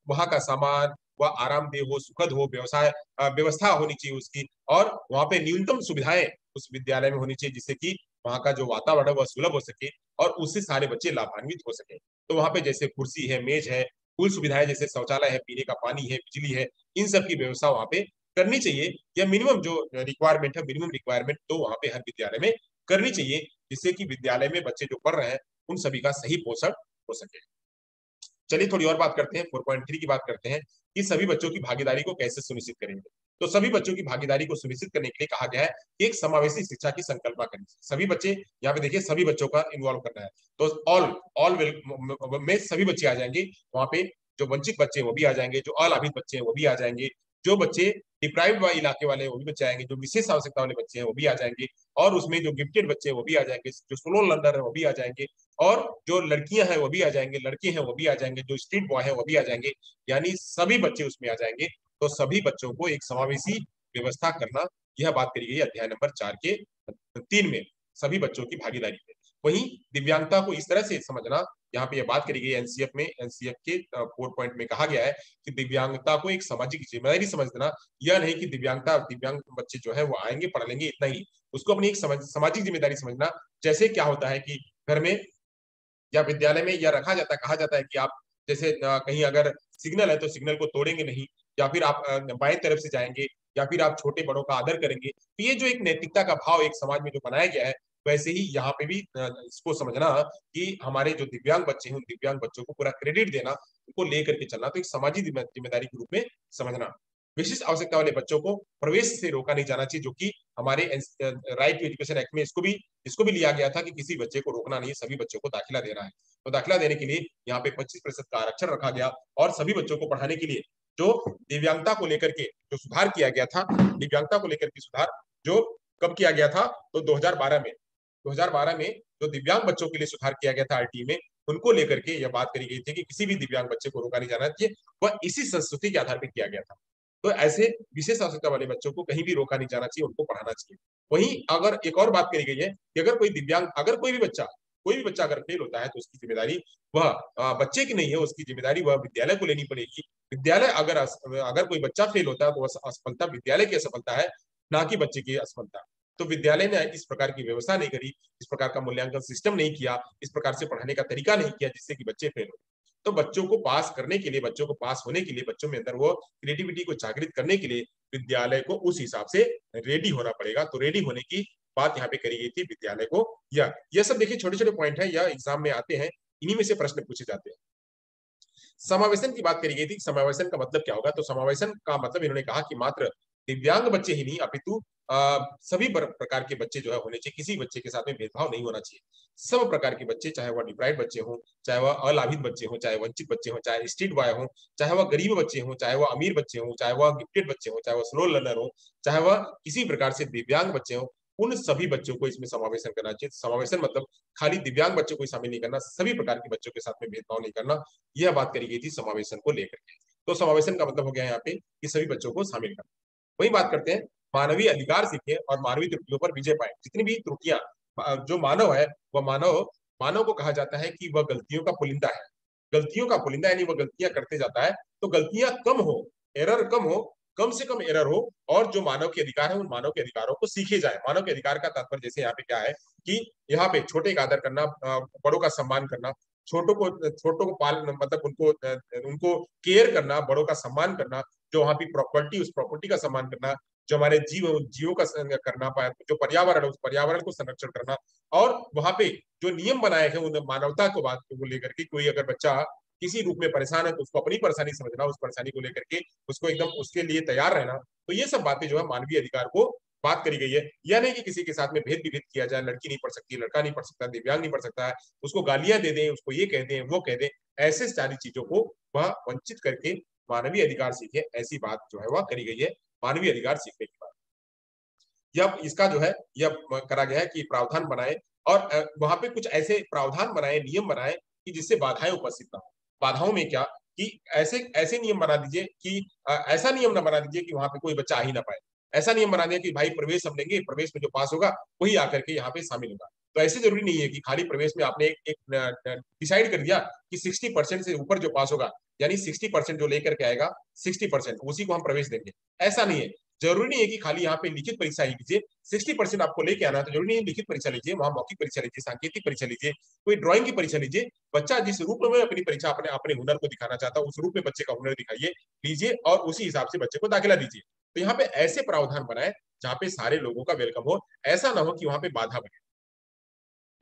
वहां का सामान वह आरामदेह हो, सुखद हो, व्यवस्था होनी चाहिए उसकी, और वहां पे न्यूनतम सुविधाएं उस विद्यालय में होनी चाहिए जिससे कि वहां का जो वातावरण है वह सुलभ हो सके और उससे सारे बच्चे लाभान्वित हो सके। तो वहां पे जैसे कुर्सी है, मेज है, कुल सुविधाएं जैसे शौचालय है, पीने का पानी है, बिजली है, इन सब की व्यवस्था वहां पे करनी चाहिए। यह मिनिमम जो रिक्वायरमेंट है, मिनिमम रिक्वायरमेंट तो वहां पे हर विद्यालय में करनी चाहिए जिससे कि विद्यालय में बच्चे जो पढ़ रहे हैं उन सभी का सही पोषण हो सके। चलिए थोड़ी और बात करते हैं, 4.3 की बात करते हैं कि सभी बच्चों की भागीदारी को कैसे सुनिश्चित करेंगे। तो सभी बच्चों की भागीदारी को सुनिश्चित करने के लिए कहा गया है कि एक समावेशी शिक्षा की संकल्पना करें। सभी बच्चे, यहाँ पे देखिए सभी बच्चों का इन्वॉल्व करना है। तो ऑल में सभी बच्चे आ जाएंगे वहां पे। जो वंचित बच्चे हैं वो भी आ जाएंगे, जो अलाभित बच्चे हैं वो भी आ जाएंगे, जो बच्चे डिप्राइव्ड इलाके वाले वो भी बच्चे आएंगे, जो विशेष आवश्यकता वाले बच्चे हैं वो भी आ जाएंगे, और उसमें जो गिफ्टेड बच्चे हैं वो भी आ जाएंगे, जो स्लो लर्नर है वो भी आ जाएंगे, और जो लड़कियां हैं वो भी आ जाएंगे, लड़के हैं वो भी आ जाएंगे, जो स्ट्रीट बॉय है वो भी आ जाएंगे, यानी सभी बच्चे उसमें आ जाएंगे। तो सभी बच्चों को एक समावेशी व्यवस्था करना, यह बात करी गई अध्याय नंबर 4 के 3 में, सभी बच्चों की भागीदारी में। वहीं दिव्यांगता को इस तरह से समझना, यहाँ पे यह बात करी गई एनसीएफ में, एनसीएफ के 4 पॉइंट में कहा गया है कि दिव्यांगता को एक सामाजिक जिम्मेदारी समझना। यह नहीं कि दिव्यांग बच्चे जो है वो आएंगे पढ़ लेंगे इतना ही, उसको अपनी एक सामाजिक जिम्मेदारी समझना। जैसे क्या होता है कि घर में या विद्यालय में यह रखा जाता है, कहा जाता है कि आप जैसे कहीं अगर सिग्नल है तो सिग्नल को तोड़ेंगे नहीं, या फिर आप बाएं तरफ से जाएंगे, या फिर आप छोटे बड़ों का आदर करेंगे। तो ये जो एक नैतिकता का भाव एक समाज में जो बनाया गया है, वैसे ही यहाँ पे भी इसको समझना कि हमारे जो दिव्यांग बच्चे हैं उन दिव्यांग बच्चों को पूरा क्रेडिट देना, उनको लेकर के चलना, तो एक सामाजिक जिम्मेदारी के रूप में समझना। विशिष्ट आवश्यकता वाले बच्चों को प्रवेश से रोका नहीं जाना चाहिए, जो कि हमारे राइट टू एजुकेशन एक्ट में इसको भी लिया गया था कि किसी बच्चे को रोकना नहीं है, सभी बच्चों को दाखिला देना है। तो दाखिला देने के लिए यहाँ पे 25% का आरक्षण रखा गया, और सभी बच्चों को पढ़ाने के लिए जो दिव्यांगता को लेकर के जो सुधार किया गया था, दिव्यांगता को लेकर के सुधार जो कब किया गया था, तो 2012 में जो दिव्यांग बच्चों के लिए सुधार किया गया था आरटी में, उनको लेकर के यह बात करी गई थी कि किसी भी दिव्यांग बच्चे को रोका नहीं जाना चाहिए, वह इसी संस्कृति के आधार पर किया गया था। तो ऐसे विशेष आवश्यकता वाले बच्चों को कहीं भी रोका नहीं जाना चाहिए, उनको पढ़ाना चाहिए। वहीं अगर एक और बात करी गई है कि अगर कोई भी बच्चा अगर फेल होता है तो उसकी जिम्मेदारी वह बच्चे की नहीं है, उसकी जिम्मेदारी वह विद्यालय को लेनी पड़ेगी। विद्यालय अगर कोई बच्चा फेल होता है तो वह असफलता विद्यालय की असफलता है, ना कि बच्चे की असफलता। तो विद्यालय ने इस प्रकार की व्यवस्था नहीं करी, इस प्रकार का मूल्यांकन सिस्टम नहीं किया, इस प्रकार से पढ़ाने का तरीका नहीं किया जिससे कि बच्चे फेल हो। तो बच्चों को पास करने के लिए, बच्चों को पास होने के लिए, बच्चों में अंदर वो क्रिएटिविटी को जागृत करने के लिए विद्यालय को उस हिसाब से रेडी होना पड़ेगा। तो रेडी होने की बात यहाँ पे करी गई थी विद्यालय को। यह सब देखिए छोटे छोटे पॉइंट है, यह एग्जाम में आते हैं, इन्हीं में से प्रश्न पूछे जाते हैं। समावेशन की बात करी गई थी, समावेशन का मतलब क्या होगा, तो समावेशन का मतलब इन्होंने कहा कि मात्र दिव्यांग बच्चे ही नहीं अपितु सभी प्रकार के बच्चे जो है होने चाहिए, किसी बच्चे के साथ में भेदभाव नहीं होना चाहिए। सब प्रकार के बच्चे, चाहे वह डिप्राइव्ड बच्चे हों, चाहे वह अलाभित बच्चे हों, चाहे वंचित बच्चे हों, चाहे स्ट्रीट बॉय हों, चाहे वह गरीब बच्चे हों, चाहे वह अमीर बच्चे हों, चाहे वह गिफ्टेड बच्चे हों, चाहे वह स्लो लर्नर हो, चाहे वह किसी प्रकार से दिव्यांग बच्चे हों, उन सभी बच्चों को इसमें समावेशन करना चाहिए। समावेशन मतलब खाली दिव्यांग बच्चों को शामिल नहीं करना, सभी प्रकार के बच्चों के साथ में भेदभाव नहीं करना, यह बात करी गई थी समावेशन को लेकर के। तो समावेशन का मतलब हो गया यहाँ पे कि सभी बच्चों को शामिल करना। वही बात करते हैं, मानवीय अधिकार सीखे और मानवीय त्रुटियों पर विजय पाए। जितनी भी त्रुटियां जो मानव है वह मानव मानव को कहा जाता है कि वह गलतियों का पुलिंदा है। गलतियों का पुलिंदा यानी वह गलतियां करते जाता है। तो गलतियां कम हो, एरर कम हो, कम से कम एरर हो, और जो मानव के अधिकार है उन मानव के अधिकारों को सीखे जाए। मानव के अधिकार का तात्पर्य जैसे यहाँ पे क्या है कि यहाँ पे छोटे का आदर करना, बड़ों का सम्मान करना, छोटों को पाल मतलब उनको केयर करना, बड़ों का सम्मान करना, जो वहाँ की प्रॉपर्टी उस प्रॉपर्टी का सम्मान करना, जो हमारे जीवों का करना पाए, जो पर्यावरण है उस पर्यावरण को संरक्षण करना। और वहां पे जो नियम बनाए हैं उन मानवता को बात को लेकर के, कोई अगर बच्चा किसी रूप में परेशान है तो उसको अपनी परेशानी समझना, उस परेशानी को लेकर के उसको एकदम उसके लिए तैयार रहना। तो ये सब बातें जो है मानवीय अधिकार को बात करी गई है। यह नहीं कि किसी के साथ में भेद विभेद किया जाए, लड़की नहीं पढ़ सकती, लड़का नहीं पढ़ सकता, दिव्यांग नहीं पढ़ सकता है, उसको गालियां दे दें, उसको ये कह दें, वो कह दें, ऐसे सारी चीजों को वह वंचित करके मानवीय अधिकार सीखे, ऐसी बात जो है वह करी गई है मानवीय अधिकार सीखने की बात। यह इसका जो है यह करा गया है कि प्रावधान बनाए, और वहां पे कुछ ऐसे प्रावधान बनाए, नियम बनाए कि जिससे बाधाएं उपस्थित ना हो। बाधाओं में क्या कि ऐसे ऐसे नियम बना दीजिए कि ऐसा नियम ना बना दीजिए कि वहां पे कोई बच्चा आ ही ना पाए। ऐसा नियम बना दिया कि भाई प्रवेश हम लेंगे, प्रवेश में जो पास होगा वही आकर के यहाँ पे शामिल होगा। तो ऐसे जरूरी नहीं है कि खाली प्रवेश में आपने एक डिसाइड कर दिया कि 60% से ऊपर जो पास होगा, यानी 60% जो लेकर के आएगा, 60% उसी को हम प्रवेश देंगे। ऐसा नहीं है। जरूरी नहीं है कि खाली यहाँ पे लिखित परीक्षा ही लीजिए। 60% आपको लेके आना है तो जरूरी नहीं है लिखित परीक्षा लीजिए, वहां मौखिक परीक्षा लीजिए, सांकेतिक परीक्षा लीजिए, कोई ड्राइंग की परीक्षा लीजिए। बच्चा जिस रूप में अपनी परीक्षा अपने अपने हुनर को दिखाना चाहता है उस रूप में बच्चे का हुनर दिखाइए, लीजिए, और उसी हिसाब से बच्चे को दाखिला दीजिए। तो यहाँ पे ऐसे प्रावधान बनाए जहाँ पे सारे लोगों का वेलकम हो। ऐसा ना हो कि वहां पे बाधा बने,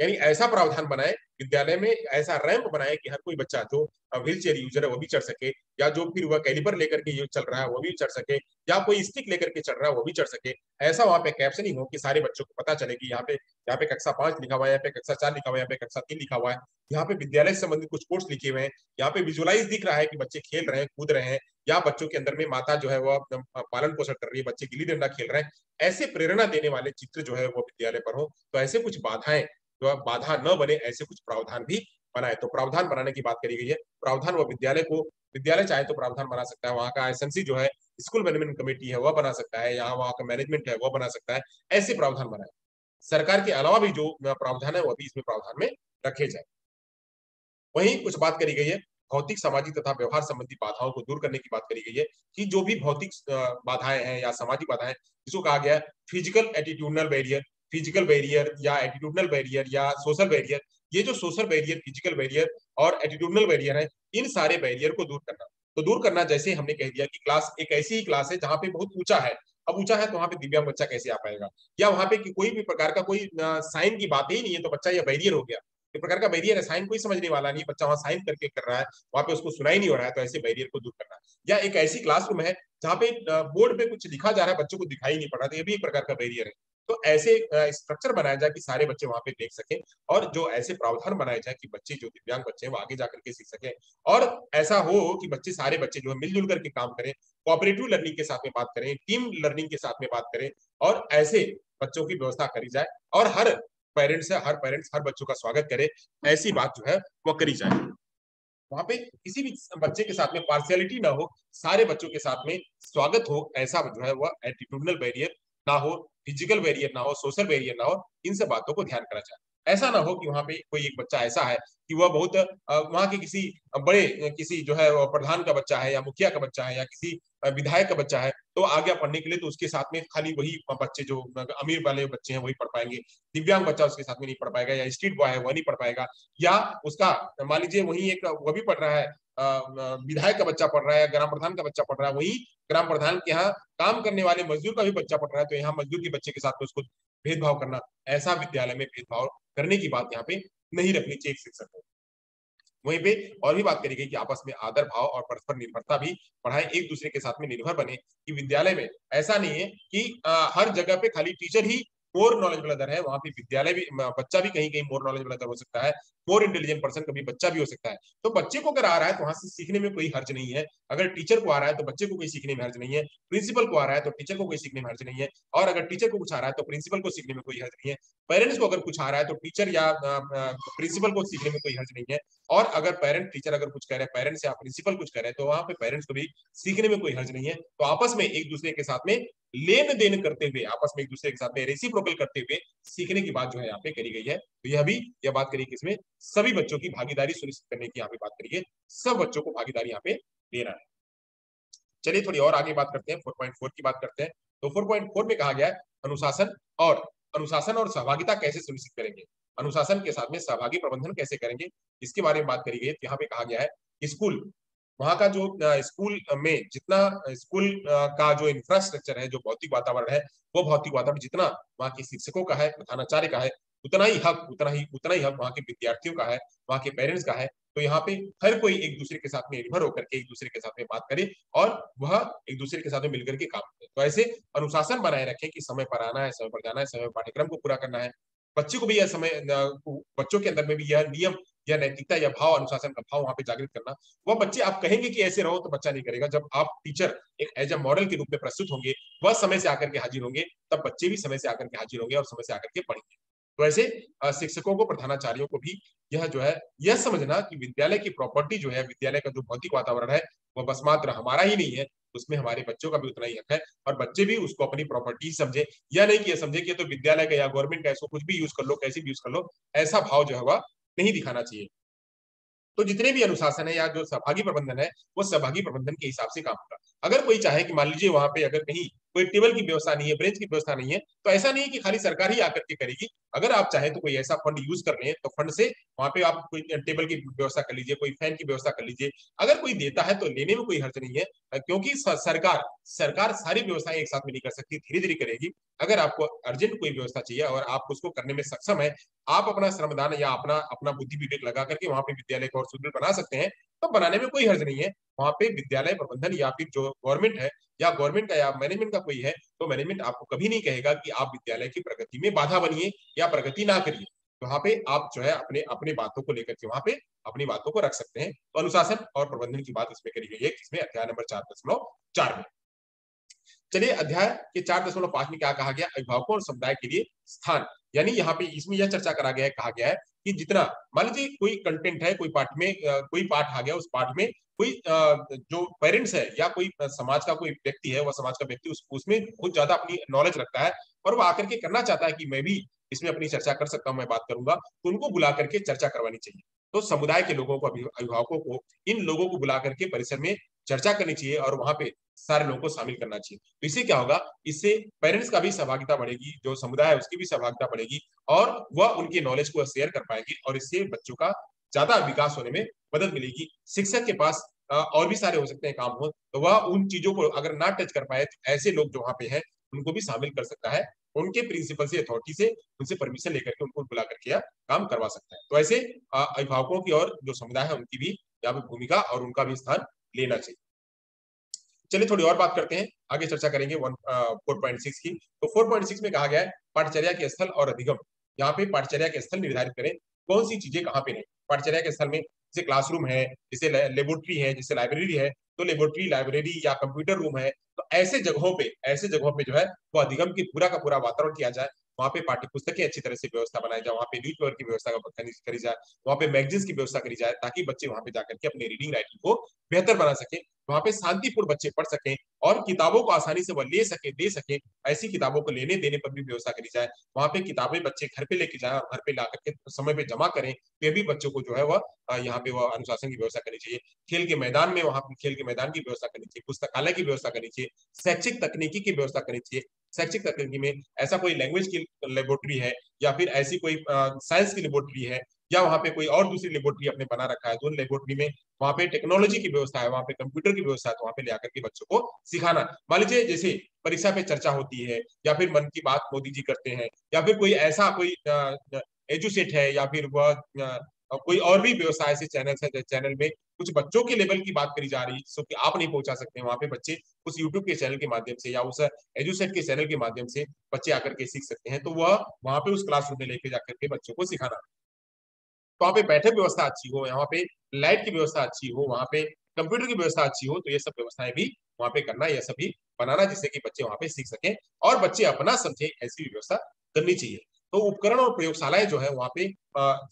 यानी ऐसा प्रावधान बनाए विद्यालय में, ऐसा रैंप बनाए कि हर कोई बच्चा जो व्हील चेयर यूजर है वो भी चढ़ सके, या जो फिर वह कैलिपर लेकर के चल रहा है वो भी चढ़ सके, या कोई स्टिक लेकर के चढ़ रहा है वो भी चढ़ सके। ऐसा वहां पे कैप्शनिंग हो कि सारे बच्चों को पता चले कि यहाँ पे कक्षा 5 लिखा हुआ है, यहाँ पे कक्षा 4 लिखा हुआ है, यहाँ पे कक्षा 3 लिखा हुआ है, यहाँ पे विद्यालय से संबंधित कुछ कोर्स लिखे हुए हैं, यहाँ पे विजुअलाइज दिख रहा है कि बच्चे खेल रहे हैं, कूद रहे हैं, या बच्चों के अंदर में माता जो है वो पालन पोषण कर रही है, बच्चे गिल्ली डंडा खेल रहे हैं। ऐसे प्रेरणा देने वाले चित्र जो है वो विद्यालय पर हो। तो ऐसे कुछ बाधाएं, जो बाधा न बने, ऐसे कुछ प्रावधान भी बनाए। तो प्रावधान बनाने की बात करी गई है। प्रावधान वो विद्यालय चाहे तो प्रावधान बना सकता है, वहां का एसएमसी जो है, स्कूल मैनेजमेंट कमेटी है, वह बना सकता है, यहाँ वहां का मैनेजमेंट है वो बना सकता है। ऐसे प्रावधान बनाए। सरकार के अलावा भी जो प्रावधान है वो भी इसमें प्रावधान में रखे जाए। वहीं कुछ बात करी गई है भौतिक, सामाजिक तथा व्यवहार संबंधी बाधाओं को दूर करने की बात करी गई है कि जो भी भौतिक बाधाएं हैं या सामाजिक बाधाएं, जिसको कहा गया है physical attitudinal barrier, physical barrier या एटीट्यूडनल बैरियर या सोशल बैरियर। ये जो सोशल बैरियर, फिजिकल बैरियर और एटीट्यूडनल बैरियर है, इन सारे बैरियर को दूर करना। तो दूर करना, जैसे हमने कह दिया कि क्लास एक ऐसी ही क्लास है जहां पे बहुत ऊंचा है। अब ऊंचा है तो वहां पे दिव्यांग बच्चा कैसे आ पाएगा, या वहां पे कोई भी प्रकार का कोई साइन की बात ही नहीं है तो बच्चा यह बैरियर हो गया। एक प्रकार का बैरियर है, साइन कोई समझने वाला नहीं, बच्चा वहां साइन करके कर रहा है, वहां पे उसको सुनाई नहीं हो रहा है, तो ऐसे बैरियर को दूर करना। या एक ऐसी क्लासरूम है जहाँ पे बोर्ड पे कुछ लिखा जा रहा है, बच्चों को दिखाई नहीं पड़ रहा, तो ये भी एक प्रकार का बैरियर है। तो ऐसे स्ट्रक्चर बनाया जाए कि सारे बच्चे वहां पे देख सके, और जो ऐसे प्रावधान बनाए जाए कि बच्चे जो दिव्यांग बच्चे हैं वो आगे जाकर के सीख सके। और ऐसा हो कि बच्चे, सारे बच्चे जो है मिलजुल करके काम करें, कोऑपरेटिव लर्निंग के साथ में बात करें, टीम लर्निंग के साथ में बात करें, और ऐसे बच्चों की व्यवस्था करी जाए। और हर पेरेंट्स हर बच्चों का स्वागत करे, ऐसी बात जो है वो करी जाए। वहां पे किसी भी बच्चे के साथ में पार्शियलिटी ना हो, सारे बच्चों के साथ में स्वागत हो, ऐसा जो है वह एटीट्यूडनल बैरियर ना हो, फिजिकल बैरियर ना हो, सोशल बैरियर ना हो। इन सब बातों को ध्यान करा जाए। ऐसा ना हो कि वहां पे कोई एक बच्चा ऐसा है कि वह बहुत वहां के किसी बड़े किसी जो है प्रधान का बच्चा है, या मुखिया का बच्चा है, या किसी विधायक का बच्चा है, तो आ गया पढ़ने के लिए, तो उसके साथ में खाली वही बच्चे जो अमीर वाले बच्चे हैं वही पढ़ पाएंगे, दिव्यांग बच्चा उसके साथ में नहीं पढ़ पाएगा, या स्ट्रीट बॉय है वह नहीं पढ़ पाएगा, या उसका मान लीजिए वही एक वो भी पढ़ रहा है, विधायक का बच्चा पढ़ रहा है, ग्राम प्रधान का बच्चा पढ़ रहा है, वही ग्राम प्रधान के यहाँ काम करने वाले मजदूर का भी बच्चा पढ़ रहा है, तो यहाँ मजदूर के बच्चे के साथ में उसको भेदभाव करना, ऐसा विद्यालय में भेदभाव करने की बात यहाँ पे नहीं रखनी चाहिए एक शिक्षक को। वहीं पे और भी बात करी गई कि आपस में आदर भाव और परस्पर निर्भरता भी बढ़ाए, एक दूसरे के साथ में निर्भर बने, कि विद्यालय में ऐसा नहीं है कि हर जगह पे खाली टीचर ही मोर नॉलेज ब्रदर है, वहां पे विद्यालय भी बच्चा भी कहीं कहीं मोर नॉलेज ब्रदर हो सकता है, मोर इंटेलिजेंट पर्सन कभी बच्चा भी हो सकता है। तो बच्चे को अगर आ रहा है तो वहां से सीखने में कोई हर्ज नहीं है, अगर टीचर को आ रहा है तो बच्चे को कोई सीखने में हर्ज नहीं है, प्रिंसिपल को आ रहा है तो टीचर को कोई सीखने में हर्ज नहीं है, और अगर टीचर को कुछ आ रहा है तो प्रिंसिपल को सीखने में कोई हर्ज नहीं है, पेरेंट्स को अगर कुछ आ रहा है तो टीचर या प्रिंसिपल को सीखने में कोई हर्ज नहीं है, और अगर पेरेंट टीचर अगर कुछ कह रहे हैं, पेरेंट्स या प्रिंसिपल कुछ कह रहे हैं, तो वहां पे पेरेंट्स को भी सीखने में कोई हर्ज नहीं है। तो आपस में एक दूसरे के साथ में लेन देन करते हुए, आपस में एक दूसरे के साथ में रेसिप्रोकल करते हुए सीखने की बात जो है यहाँ पे करी गई है। तो यह भी यह बात करी कि इसमें सभी बच्चों की भागीदारी सुनिश्चित करने की यहाँ पे बात करी है, सब बच्चों को भागीदारी यहाँ पे लेना है। चलिए थोड़ी और आगे बात करते हैं, 4.4 की बात करते हैं। तो 4.4 में कहा गया है अनुशासन और सहभागिता कैसे सुनिश्चित करेंगे, अनुशासन के साथ में सहभागी प्रबंधन कैसे करेंगे, इसके बारे में बात करी गई है। यहाँ पे कहा गया है स्कूल, वहाँ का जो स्कूल में जितना स्कूल का जो इंफ्रास्ट्रक्चर है, जो भौतिक वातावरण है, वो भौतिक वातावरण जितना वहाँ के शिक्षकों का है, प्रधानाचार्य का है, उतना ही हक वहाँ के विद्यार्थियों का है, वहाँ के पेरेंट्स का है। तो यहाँ पे हर कोई एक दूसरे के साथ में निर्भर होकर के एक दूसरे के साथ में बात करे और वह एक दूसरे के साथ में मिलकर के काम करे। तो ऐसे अनुशासन बनाए रखें कि समय पर आना है, समय पर जाना है, समय पाठ्यक्रम को पूरा करना है। बच्चों को भी यह समय, बच्चों के अंदर में भी यह नियम, यह नैतिकता, यह भाव, अनुशासन का भाव वहां पे जागृत करना। वह बच्चे, आप कहेंगे कि ऐसे रहो तो बच्चा नहीं करेगा। जब आप टीचर एक एज ए मॉडल के रूप में प्रस्तुत होंगे, वह समय से आकर के हाजिर होंगे, तब बच्चे भी समय से आकर के हाजिर होंगे और समय से आकर के पढ़ेंगे। तो ऐसे शिक्षकों को, प्रधानाचार्यों को भी यह जो है, यह समझना कि विद्यालय की प्रॉपर्टी जो है, विद्यालय का जो भौतिक वातावरण है, वह बस मात्र हमारा ही नहीं है, उसमें हमारे बच्चों का भी उतना ही हक है। और बच्चे भी उसको अपनी प्रॉपर्टी समझे, या नहीं कि यह समझे कि ये तो विद्यालय का या गवर्नमेंट का, इसको कुछ भी यूज कर लो, कैसे भी यूज कर लो, ऐसा भाव जो है वह नहीं दिखाना चाहिए। तो जितने भी अनुशासन है या जो सहभागी प्रबंधन है, वो सहभागी प्रबंधन के हिसाब से काम होगा। अगर कोई चाहे कि मान लीजिए वहां पे अगर कहीं कोई टेबल की व्यवस्था नहीं है, बेंच की व्यवस्था नहीं है, तो ऐसा नहीं है कि खाली सरकार ही आकर के करेगी। अगर आप चाहें तो कोई ऐसा फंड यूज कर लें, तो फंड से वहां पे आप कोई टेबल की व्यवस्था कर लीजिए, कोई फैन की व्यवस्था कर लीजिए। अगर कोई देता है तो लेने में कोई हर्ज नहीं है, क्योंकि सरकार सरकार सारी व्यवस्थाएं एक साथ में नहीं कर सकती, धीरे धीरे करेगी। अगर आपको अर्जेंट कोई व्यवस्था चाहिए और आप उसको करने में सक्षम है, आप अपना श्रमदान या अपना अपना बुद्धि विवेक लगा करके वहां पे विद्यालय को और सुदृढ़ बना सकते हैं, तो बनाने में कोई हर्ज नहीं है। वहां पे विद्यालय प्रबंधन या फिर जो गवर्नमेंट है, या गवर्नमेंट का या मैनेजमेंट का कोई है, तो मैनेजमेंट आपको कभी नहीं कहेगा कि आप विद्यालय की प्रगति में बाधा बनिए या प्रगति ना करिए। तो वहां पे आप जो है अपने अपने बातों को लेकर के वहां पे अपनी बातों को रख सकते हैं। तो अनुशासन और प्रबंधन की बात इसमें करी गई है, जिसमें अध्याय नंबर 4.4 में। चलिए अध्याय के 4.5 में क्या कहा गया, अभिभावकों और समुदाय के लिए स्थान। यानी यहाँ पे इसमें यह चर्चा करा गया है, कहा गया है कि जितना, मान लीजिए कोई कंटेंट है, कोई पाठ में कोई पाठ आ गया, उस पाठ में कोई जो पेरेंट्स है या कोई समाज का कोई व्यक्ति है, वह समाज का व्यक्ति उसमें बहुत ज्यादा अपनी नॉलेज रखता है और वह आकर के करना चाहता है कि मैं भी इसमें अपनी चर्चा कर सकता हूँ, मैं बात करूंगा, तो उनको बुला करके चर्चा करवानी चाहिए। तो समुदाय के लोगों को, अभिभावकों को, इन लोगों को बुला करके परिसर में चर्चा करनी चाहिए और वहां पे सारे लोगों को शामिल करना चाहिए। तो इससे क्या होगा, इससे पेरेंट्स का भी सहभागिता बढ़ेगी, जो समुदाय है उसकी भी सहभागिता बढ़ेगी और वह उनके नॉलेज को शेयर कर पाएंगे और इससे बच्चों का ज्यादा विकास होने में मदद मिलेगी। शिक्षक के पास और भी सारे हो सकते हैं काम हो, तो वह उन चीजों को अगर ना टच कर पाए, तो ऐसे लोग जो वहां पे हैं उनको भी शामिल कर सकता है, उनके प्रिंसिपल से, अथॉरिटी से, उनसे परमिशन लेकर के उनको बुला करके या काम करवा सकता है। तो ऐसे अभिभावकों की और जो समुदाय है उनकी भी यहाँ पे भूमिका और उनका भी स्थान लेना चाहिए। चलिए थोड़ी और बात करते हैं, आगे चर्चा करेंगे 4.6 की। तो 4.6 में कहा गया है पाठचर्या के स्थल और अधिगम। यहाँ पे पाठचर्या के स्थल निर्धारित करें, कौन सी चीजें कहाँ पे नहीं। पाठचर्या के स्थल में जैसे क्लासरूम है, जैसे लेबोरेटरी है, जैसे लाइब्रेरी है, तो लेबोरेटरी, लाइब्रेरी या कंप्यूटर रूम है, तो ऐसे जगहों पे जो है वो अधिगम की पूरा का पूरा वातावरण किया जाए। वहाँ पे पाठ्य पुस्तकें अच्छी तरह से व्यवस्था बनाई जाए, वहाँ पे न्यूज पेपर की व्यवस्था करी जाए, वहाँ पे मैगजीन्स की व्यवस्था करी जाए, ताकि बच्चे वहाँ पे जाकर के अपनी रीडिंग राइटिंग को बेहतर बना सके, वहां पे शांतिपूर्ण बच्चे पढ़ सकें और किताबों को आसानी से वह ले सके, दे सके। ऐसी किताबों को लेने देने पर भी व्यवस्था करी जाए। वहां पे किताबें बच्चे घर पे लेके जाए और घर पे ला करके समय पे जमा करें, तो ये भी बच्चों को जो है वह यहाँ पे वह अनुशासन की व्यवस्था करनी चाहिए। खेल के मैदान में, वहां खेल के मैदान की व्यवस्था करनी चाहिए, पुस्तकालय की व्यवस्था करनी चाहिए, शैक्षिक तकनीकी की व्यवस्था करनी चाहिए। शैक्षिक तकनीकी में ऐसा कोई लैंग्वेज की लेबोरेटरी है या फिर ऐसी कोई साइंस की लेबोरेटरी है, या वहां पे कोई और दूसरी लेबोरेटरी अपने बना रखा है, तो उन लेबोरेटरी में वहां पे टेक्नोलॉजी की व्यवस्था है, वहां पे कंप्यूटर की व्यवस्था है, तो वहां पे ले आकर के बच्चों को सिखाना। मान लीजिए जैसे परीक्षा पे चर्चा होती है, या फिर मन की बात मोदी जी करते हैं, या फिर कोई ऐसा कोई एजुसेट है, या फिर वह कोई और भी व्यवसाय से चैनल है, चैनल में कुछ बच्चों के लेवल की बात करी जा रही है जिसको आप नहीं पहुंचा सकते, वहां पे बच्चे उस यूट्यूब के चैनल के माध्यम से या उस एजुसेट के चैनल के माध्यम से बच्चे आकर के सीख सकते हैं। तो वह वहां पे उस क्लासरूम में लेके जाकर के बच्चों को सिखाना। तो वहाँ पे बैठक व्यवस्था अच्छी हो, यहाँ पे लाइट की व्यवस्था अच्छी हो, वहाँ पे कंप्यूटर की व्यवस्था अच्छी हो, तो ये सब व्यवस्थाएं भी वहाँ पे करना, ये सब भी बनाना, जिससे कि बच्चे वहाँ पे सीख सकें और बच्चे अपना समझे, ऐसी व्यवस्था करनी चाहिए। तो उपकरण और प्रयोगशालाएं जो है वहाँ पे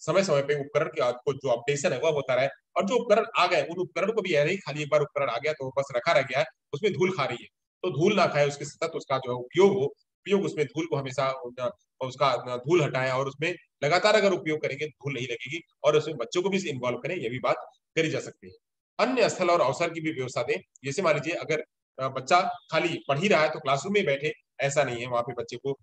समय समय पे उपकरण को जो अपडेशन है वह होता रहे, और जो उपकरण आ गए उन उपकरण को भी, यह नहीं खाली एक बार उपकरण आ गया तो बस रखा रह गया है, उसमें धूल खा रही है, तो धूल ना खाए, उसके सतत उसका जो है उपयोग उसमें धूल को हमेशा उसका धूल हटाएं, और उसमें लगातार अगर उपयोग करेंगे धूल नहीं लगेगी, और उसमें बच्चों को भी इन्वॉल्व करें, यह भी बात करी जा सकती है। अन्य स्थल और अवसर की भी व्यवस्था दें। जैसे मान लीजिए अगर बच्चा खाली पढ़ ही रहा है तो क्लासरूम में बैठे, ऐसा नहीं है, वहां पे बच्चे को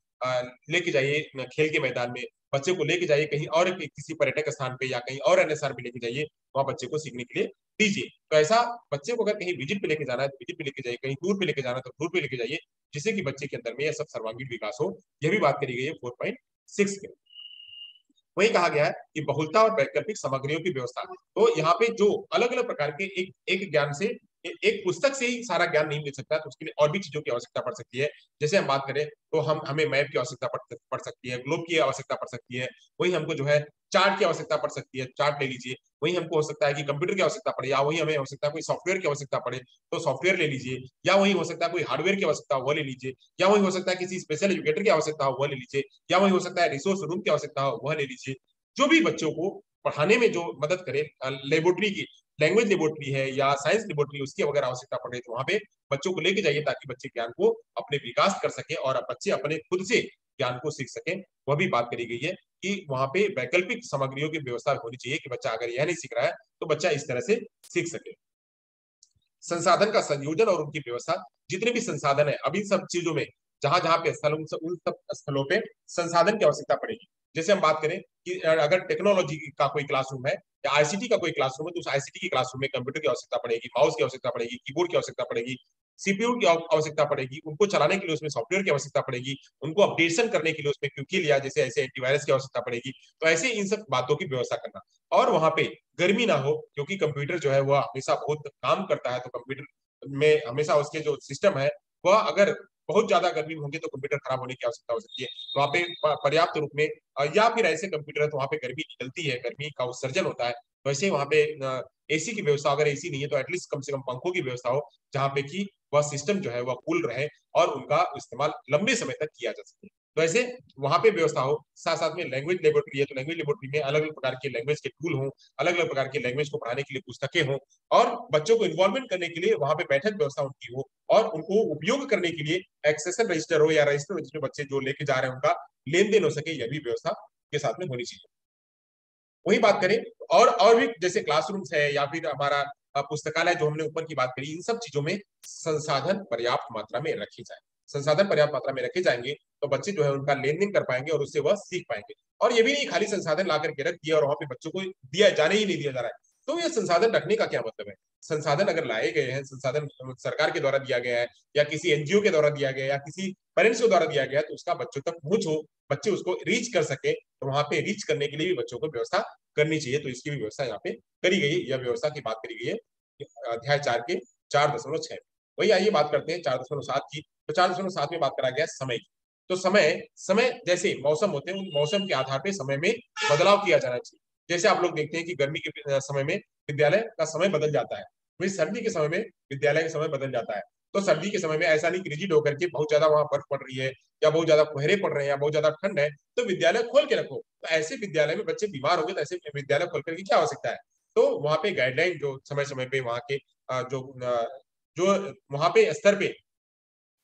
लेके जाइए खेल के मैदान में, बच्चे को लेके जाइए कहीं और किसी पर्यटक स्थान पे या कहीं और अन्य स्थान पे लेके जाइए, वहां बच्चे को सीखने के लिए दीजिए। तो ऐसा बच्चे को अगर कहीं विजिट पे लेके जाना है तो विजिट पे लेके जाइए, कहीं टूर पे लेके जाना है तो टूर पे लेके जाइए, जिससे कि बच्चे के अंदर में यह सब सर्वांगीण विकास हो। यह भी बात करी गई है 4.6 के। वही कहा गया है कि बहुलता और वैकल्पिक सामग्रियों की व्यवस्था। तो यहाँ पे जो अलग अलग प्रकार के एक ज्ञान से एक पुस्तक से ही सारा ज्ञान नहीं मिल सकता, तो उसके लिए और भी चीजों की आवश्यकता पड़ सकती है। जैसे हम बात करें तो हमें मैप की आवश्यकता पड़ सकती है, ग्लोब की आवश्यकता पड़ सकती है, वही हमको जो है चार्ट की आवश्यकता पड़ सकती है, चार्ट ले लीजिए। वही हमको हो सकता है कि कंप्यूटर की आवश्यकता पड़े, या वही हमें हो सकता है कोई सॉफ्टवेयर की आवश्यकता पड़े तो सॉफ्टवेयर ले लीजिए, या वही हो सकता है कोई हार्डवेयर की आवश्यकता हो वो ले लीजिए, या वही हो सकता है किसी स्पेशल एजुकेटर की आवश्यकता हो वो ले लीजिए, या वही हो सकता है रिसोर्स रूम की आवश्यकता हो वह ले लीजिए। जो भी बच्चों को पढ़ाने में जो मदद करे, लेबोरेटरी की लैंग्वेज लेबोरेटरी है या साइंस लेबोरेटरी, उसकी अगर आवश्यकता पड़े तो वहां पे बच्चों को लेके जाइए, ताकि बच्चे ज्ञान को अपने विकास कर सके और बच्चे अपने खुद से ज्ञान को सीख सके। वह भी बात करी गई है कि वहां पे वैकल्पिक सामग्रियों की व्यवस्था होनी चाहिए, कि बच्चा अगर यह नहीं सीख रहा है तो बच्चा इस तरह से सीख सके। संसाधन का संयोजन और उनकी व्यवस्था। जितने भी संसाधन है अभी सब चीजों में, जहां जहां पे स्थल, उन सब स्थलों पे संसाधन की आवश्यकता पड़ेगी। जैसे हम बात करें कि अगर टेक्नोलॉजी का कोई क्लासरूम है या आईसीटी का कोई क्लासरूम है, तो उस आईसीटी की क्लासरूम में कंप्यूटर की आवश्यकता पड़ेगी, माउस की आवश्यकता पड़ेगी, कीबोर्ड की आवश्यकता पड़ेगी, सीपीयू की आवश्यकता पड़ेगी, उनको चलाने के लिए उसमें सॉफ्टवेयर की आवश्यकता पड़ेगी, उनको अपडेशन करने के लिए उसमें क्यूकी लिया जैसे ऐसे एंटीवायरस की आवश्यकता पड़ेगी। तो ऐसे इन सब बातों की व्यवस्था करना, और वहां पे गर्मी ना हो, क्योंकि कंप्यूटर जो है वह हमेशा बहुत काम करता है, तो कंप्यूटर में हमेशा उसके जो सिस्टम है वह अगर बहुत ज्यादा गर्मी होगी तो कंप्यूटर खराब होने की आवश्यकता हो सकती है। तो वहाँ पे पर्याप्त रूप में या फिर ऐसे कंप्यूटर है तो वहाँ पे गर्मी निकलती है, गर्मी का उत्सर्जन होता है, वैसे वहाँ पे एसी की व्यवस्था, अगर एसी नहीं है तो एटलीस्ट कम से कम पंखों की व्यवस्था हो, जहाँ पे कि वह सिस्टम जो है वह कूल रहे और उनका इस्तेमाल लंबे समय तक किया जा सके। तो ऐसे वहां पे व्यवस्था हो। साथ साथ में लैंग्वेज लेबोरेटरी है, तो लैंग्वेज लेबोरेटरी में अलग अलग प्रकार के लैंग्वेज के टूल हों, अलग अलग प्रकार के लैंग्वेज को पढ़ाने के लिए पुस्तकें हों, और बच्चों को इन्वॉल्वमेंट करने के लिए वहां पे बैठक व्यवस्था उनकी हो, और उनको उपयोग करने के लिए एक्सेशन रजिस्टर हो या रजिस्टर जिसमें बच्चे जो लेके जा रहे हैं उनका लेन देन हो सके, यह भी व्यवस्था के साथ में होनी चाहिए। वही बात करें और भी जैसे क्लासरूम्स है या फिर हमारा पुस्तकालय जो हमने ऊपर की बात करी, इन सब चीजों में संसाधन पर्याप्त मात्रा में रखे जाए। संसाधन पर्याप्त मात्रा में रखे जाएंगे तो बच्चे जो है उनका लेन देन कर पाएंगे और उससे वह सीख पाएंगे। और ये भी नहीं खाली संसाधन ला करके रख दिया और वहां पे बच्चों को दिया जाने ही नहीं दिया जा रहा है, तो ये संसाधन रखने का क्या मतलब है? संसाधन अगर लाए गए हैं, संसाधन सरकार के द्वारा दिया गया है या किसी एनजीओ के द्वारा दिया गया है या किसी पेरेंट्स के द्वारा दिया गया है, तो उसका बच्चों तक पहुंच हो, बच्चे उसको रीच कर सके, तो वहां पे रीच करने के लिए भी बच्चों को व्यवस्था करनी चाहिए। तो इसकी भी व्यवस्था यहाँ पे करी गई है, यह व्यवस्था की बात करी गई है अध्याय 4 के 4.6। वही आइए बात करते हैं 4.7 की। तो 4.7 में बात करा गया समय की। तो समय समय जैसे मौसम होते हैं, उन मौसम के आधार पर समय में बदलाव किया जाना चाहिए। जैसे आप लोग देखते हैं कि गर्मी के समय में विद्यालय का समय बदल जाता है, वही सर्दी के समय में विद्यालय का समय बदल जाता है। तो सर्दी के समय में ऐसा नहीं कि रिजिड होकर के बहुत ज्यादा वहां बर्फ पड़ रही है या बहुत ज्यादा कोहरे पड़ रहे हैं या बहुत ज्यादा ठंड है, तो विद्यालय खोल के रखो। तो ऐसे विद्यालय में बच्चे बीमार होंगे तो ऐसे विद्यालय खोल करके क्या हो सकता है? तो वहां पे गाइडलाइन जो समय समय पे वहां के जो वहां पे स्तर पे,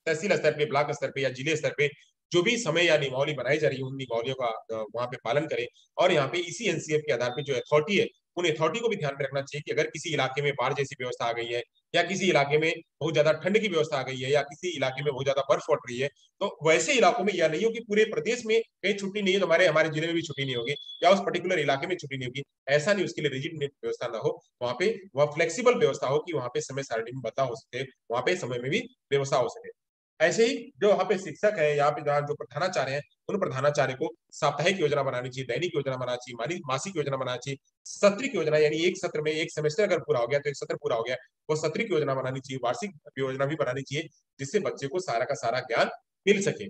तहसील स्तर पे, ब्लॉक स्तर पे या जिले स्तर पे जो भी समय या नियमावली बनाई जा रही है, उन नियमावलियों का वहां पे पालन करें। और यहाँ पे इसी एनसीएफ के आधार पे जो अथॉरिटी है, उन अथॉरिटी को भी ध्यान में रखना चाहिए कि अगर किसी इलाके में बाढ़ जैसी व्यवस्था आ गई है या किसी इलाके में बहुत ज्यादा ठंड की व्यवस्था आ गई है या किसी इलाके में बहुत ज्यादा बर्फ पड़ रही है, तो वैसे इलाकों में यह नहीं हो कि पूरे प्रदेश में कहीं छुट्टी नहीं है तो हमारे हमारे जिले में भी छुट्टी नहीं होगी या उस पर्टिकुलर इलाके में छुट्टी नहीं होगी। ऐसा नहीं, उसके लिए रिजिड व्यवस्था ना हो, वहां पे वह फ्लेक्सिबल व्यवस्था हो कि वहां पे समय सारणी में बदलाव हो सके, वहां पे समय में भी व्यवस्था हो सके। ऐसे ही जो वहाँ पे शिक्षक है, यहाँ पे जहाँ जो प्रधानाचार्य हैं, उन प्रधानाचार्य को साप्ताहिक योजना बनानी चाहिए, दैनिक योजना बनानी चाहिए, मासिक योजना बनानी चाहिए, सत्रिक योजना, यानी एक सत्र में एक सेमेस्टर अगर पूरा हो गया तो एक सत्र पूरा हो गया, वो सत्रिक योजना बनानी चाहिए, वार्षिक योजना भी बनानी चाहिए, जिससे बच्चे को सारा का सारा ज्ञान मिल सके।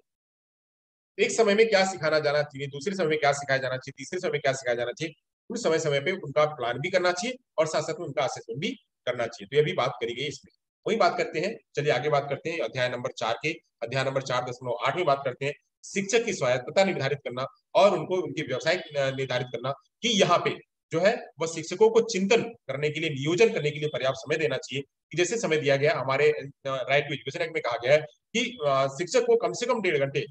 एक समय में क्या सिखाना जाना चाहिए, दूसरे समय में क्या सिखाया जाना चाहिए, तीसरे समय में क्या सिखाया जाना चाहिए, उन समय समय पे उनका प्लान भी करना चाहिए और साथ साथ में उनका असेसमेंट भी करना चाहिए। तो ये भी बात करी गई इसमें। वही बात करते हैं, चलिए आगे बात करते हैं अध्याय नंबर 4 के, अध्याय नंबर 4.8 में बात करते हैं शिक्षक की स्वायत्तता निर्धारित करना और उनको उनकी व्यवसाय निर्धारित करना, कि यहाँ पे जो है वह शिक्षकों को चिंतन करने के लिए, नियोजन करने के लिए पर्याप्त समय देना चाहिए। कि जैसे समय दिया गया हमारे राइट टू एजुकेशन एक्ट में कहा गया है कि शिक्षक को कम से कम 1.5 घंटे,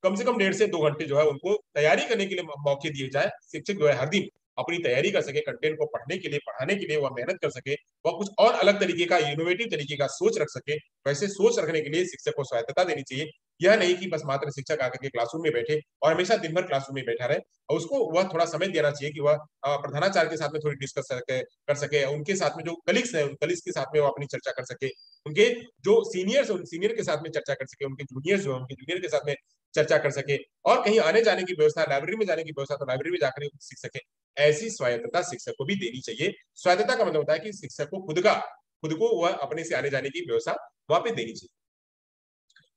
कम से कम 1.5 से 2 घंटे जो है उनको तैयारी करने के लिए मौके दिए जाए। शिक्षक जो है हर दिन अपनी तैयारी कर सके, कंटेंट को पढ़ने के लिए, पढ़ाने के लिए वह मेहनत कर सके, वह कुछ और अलग तरीके का, इनोवेटिव तरीके का सोच रख सके। वैसे सोच रखने के लिए शिक्षक को स्वायत्तता देनी चाहिए। यह नहीं कि बस मात्र शिक्षक आकर के क्लासरूम में बैठे और हमेशा दिन भर क्लासरूम में बैठा रहे, और उसको वह थोड़ा समय देना चाहिए कि वह प्रधानाचार्य के साथ में थोड़ी डिस्कस कर सके, उनके साथ में जो कलीग्स है उन कलीग्स के साथ में वो अपनी चर्चा कर सके, उनके जो सीनियर्स है उन सीनियर के साथ में चर्चा कर सके, उनके जूनियर्स जो है उनके जूनियर के साथ में चर्चा कर सके, और कहीं आने जाने की व्यवस्था, लाइब्रेरी में जाने की व्यवस्था तो लाइब्रेरी में जाकर सीख सके। ऐसी स्वायत्तता शिक्षक को भी देनी चाहिए। स्वायत्तता का मतलब होता है कि शिक्षक को खुद को वह अपने से आने जाने की व्यवस्था वहां पे देनी चाहिए।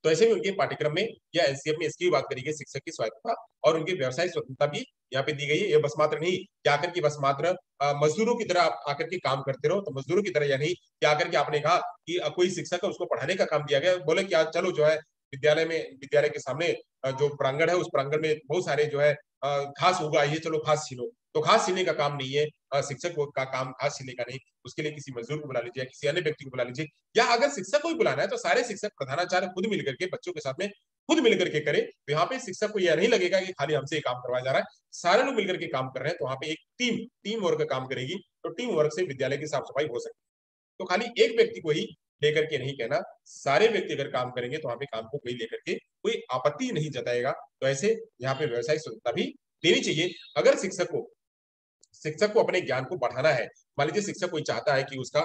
तो ऐसे में उनके पाठ्यक्रम में या एनसीएफ में इसकी बात करी गई, शिक्षक की स्वायत्तता और उनकी व्यवसायिक स्वतंत्रता भी यहाँ पे दी गई है। ये बस मात्र नहीं कि आकर के बस मात्र मजदूरों की तरह आप आकर के काम करते रहो, तो मजदूरों की तरह या नहीं कि आकर के आपने कहा कि कोई शिक्षक है उसको पढ़ाने का काम दिया गया, बोले कि आज चलो जो है विद्यालय में, विद्यालय के सामने जो प्रांगण है उस प्रांगण में बहुत सारे जो है घास उगा, ये चलो घास छीलो। तो घास छीलने का काम नहीं है शिक्षक का काम, घास छीलने का नहीं। उसके लिए किसी मजदूर को बुला लीजिए, किसी अन्य व्यक्ति को बुला लीजिए, या अगर शिक्षक को ही बुलाना है तो सारे शिक्षक प्रधानाचार्य खुद मिलकर के बच्चों के साथ में खुद मिलकर के करे। तो यहाँ पे शिक्षक को यह नहीं लगेगा कि खाली हमसे काम करवाया जा रहा है, सारे लोग मिलकर के काम कर रहे हैं। तो वहाँ पे एक टीम वर्क काम करेगी, तो टीम वर्क से विद्यालय की साफ सफाई हो सकती है। तो खाली एक व्यक्ति को ही लेकर के नहीं कहना, सारे व्यक्ति अगर काम करेंगे तो वहां पे काम को कोई लेकर के कोई आपत्ति नहीं जताएगा। तो ऐसे यहाँ पे व्यवसायिक स्वतंत्रता भी देनी चाहिए। अगर शिक्षक को अपने ज्ञान को बढ़ाना है, मान लीजिए शिक्षक कोई चाहता है कि उसका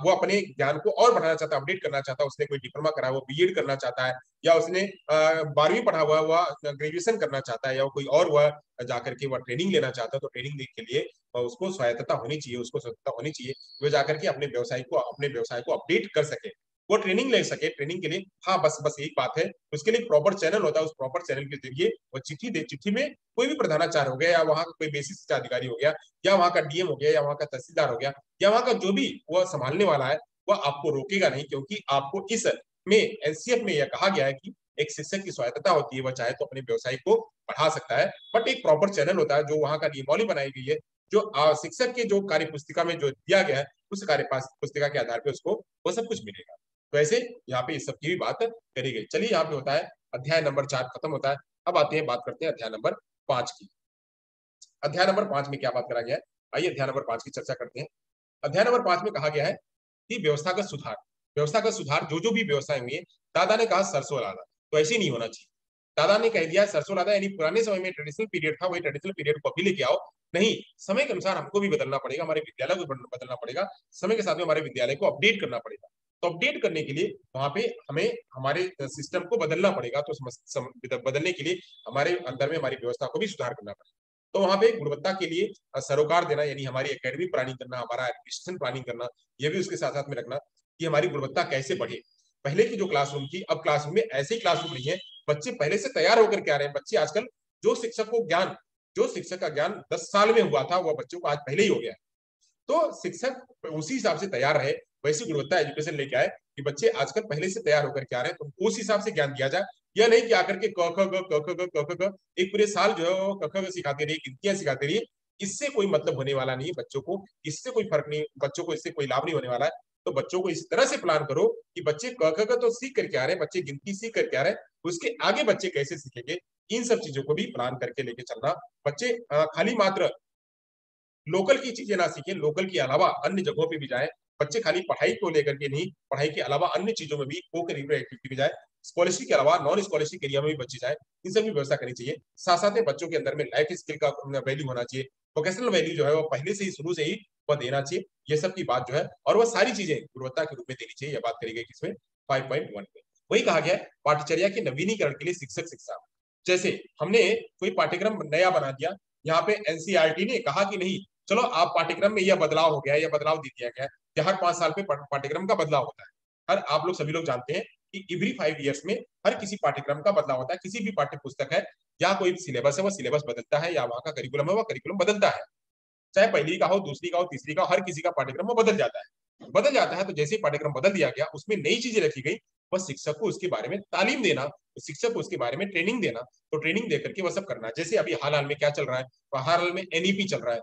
वो अपने ज्ञान को और बढ़ाना चाहता है, अपडेट करना चाहता है, उसने कोई डिप्लोमा करा, वो बीएड करना चाहता है, या उसने 12वीं पढ़ा हुआ वह ग्रेजुएशन करना चाहता है, या कोई और वह जाकर के वह ट्रेनिंग लेना चाहता है, तो ट्रेनिंग के लिए उसको स्वायत्तता होनी चाहिए, उसको स्वतंत्रता होनी चाहिए। वो जाकर के अपने व्यवसाय को अपडेट कर सके, वो ट्रेनिंग ले सके। ट्रेनिंग के लिए हाँ बस एक बात है, उसके लिए प्रॉपर चैनल होता है, उस प्रॉपर चैनल के जरिए वो चिट्ठी में कोई भी प्रधानाचार्य हो गया, या वहां का कोई बेसिक शिक्षा अधिकारी हो गया, या वहां का डीएम हो गया, या वहां का तहसीलदार हो गया, या वहां का जो भी वह संभालने वाला है, वह आपको रोकेगा नहीं। क्योंकि आपको इस में एनसीएफ में यह कहा गया है कि एक शिक्षक की स्वायत्तता होती है, वह चाहे तो अपने व्यवसाय को बढ़ा सकता है, बट एक प्रॉपर चैनल होता है, जो वहां का नियमावली बनाई गई है, जो शिक्षक के जो कार्य पुस्तिका में जो दिया गया है, उस कार्य पुस्तिका के आधार पर उसको वो सब कुछ मिलेगा। तो ऐसे यहाँ पे इस सब की भी बात करी गई। चलिए यहाँ पे होता है अध्याय नंबर 4 खत्म होता है। अब आते हैं, बात करते हैं अध्याय नंबर 5 की। अध्याय नंबर 5 में क्या बात करा गया है, आइए अध्याय नंबर 5 की चर्चा करते हैं। अध्याय नंबर 5 में कहा गया है कि व्यवस्थागत सुधार जो जो भी व्यवस्थाएं हुई है, दादा ने कहा सरसों लादा, तो ऐसे नहीं होना चाहिए। दादा ने कह दिया सरसों लादा, यानी पुराने समय में ट्रेडिशनल पीरियड था, वही ट्रेडिशनल पीरियड को अभी लेके आओ। नहीं, समय के अनुसार हमको भी बदलना पड़ेगा, हमारे विद्यालय को बदलना पड़ेगा, समय के साथ में हमारे विद्यालय को अपडेट करना पड़ेगा। तो अपडेट करने के लिए वहां पे हमें हमारे सिस्टम को बदलना पड़ेगा। तो बदलने के लिए हमारे अंदर में हमारी व्यवस्था को भी सुधार करना पड़ेगा। तो वहां पे गुणवत्ता के लिए सरोकार देना, यानी हमारी एकेडमी प्लानिंग करना, हमारा एडमिनिस्ट्रेशन प्लानिंग करना, ये भी उसके साथ साथ में रखना कि हमारी गुणवत्ता कैसे बढ़े। पहले की जो क्लासरूम थी, अब क्लासरूम में ऐसे ही क्लासरूम नहीं है, बच्चे पहले से तैयार होकर के आ रहे हैं। बच्चे आजकल जो शिक्षक का ज्ञान 10 साल में हुआ था, वह बच्चों को आज पहले ही हो गया है। तो शिक्षक उसी हिसाब से तैयार रहे, वैसी गुणवत्ता एजुकेशन लेके आए कि बच्चे आजकल पहले से तैयार होकर के आ रहे हैं, तो उस हिसाब से ज्ञान दिया जाए। यह नहीं कि आकर के क ख ग क ख ग क ख ग एक पूरे साल जो है वो क ख ग सिखाते रहिए, गिनतियां सिखाते रहिए। इससे कोई मतलब होने वाला नहीं है बच्चों को, इससे कोई फर्क नहीं, बच्चों को इससे कोई लाभ नहीं होने वाला है। तो बच्चों को इस तरह से प्लान करो कि बच्चे क ख ग तो सीख करके आ रहे हैं, बच्चे गिनती सीख करके आ रहे हैं, उसके आगे बच्चे कैसे सीखेंगे, इन सब चीजों को भी प्लान करके लेके चलना। बच्चे खाली मात्र लोकल की चीजें ना सीखें, लोकल के अलावा अन्य जगहों पे भी जाएं। बच्चे खाली पढ़ाई को लेकर के नहीं, पढ़ाई के अलावा अन्य चीजों में भी को करिकुलर एक्टिविटी में जाए, स्कॉलरशिप के अलावा नॉन स्कॉलरशिप एरिया में भी बच्चे जाए। इन सब की व्यवस्था करनी चाहिए। साथ साथ में बच्चों के अंदर में लाइफ स्किल का वैल्यू होना चाहिए, वोकेशनल वैल्यू जो है वो पहले से ही, शुरू से ही वह देना चाहिए। ये सब की बात जो है, और वह सारी चीजें गुणवत्ता के रूप में देनी चाहिए। यह बात करी गई किसमें, 5.1 में। वही कहा गया है पाठचर्या के नवीनीकरण के लिए शिक्षक शिक्षा। जैसे हमने कोई पाठ्यक्रम नया बना दिया, यहाँ पे एनसीईआरटी ने कहा कि नहीं, चलो आप पाठ्यक्रम में यह बदलाव हो गया, यह बदलाव दे दिया गया है कि हर 5 साल पे पाठ्यक्रम का बदलाव होता है। हर आप लोग सभी लोग जानते हैं कि एवरी 5 ईयर्स में हर किसी पाठ्यक्रम का बदलाव होता है। किसी भी पाठ्य पुस्तक है या कोई सिलेबस है, वह सिलेबस बदलता है, या वहां का करिकुलम है, वह करिकुलम बदलता है। चाहे पहली का हो, दूसरी का हो, तीसरी का हो, हर किसी का पाठ्यक्रम वो बदल जाता है, बदल जाता है। तो जैसे ही पाठ्यक्रम बदल दिया गया, उसमें नई चीजें रखी गई, बस शिक्षक को उसके बारे में तालीम देना, शिक्षक को उसके बारे में ट्रेनिंग देना। तो ट्रेनिंग देकर के वह सब करना। जैसे अभी हाल हाल में क्या चल रहा है, तो हाल हाल में एनईपी चल रहा है।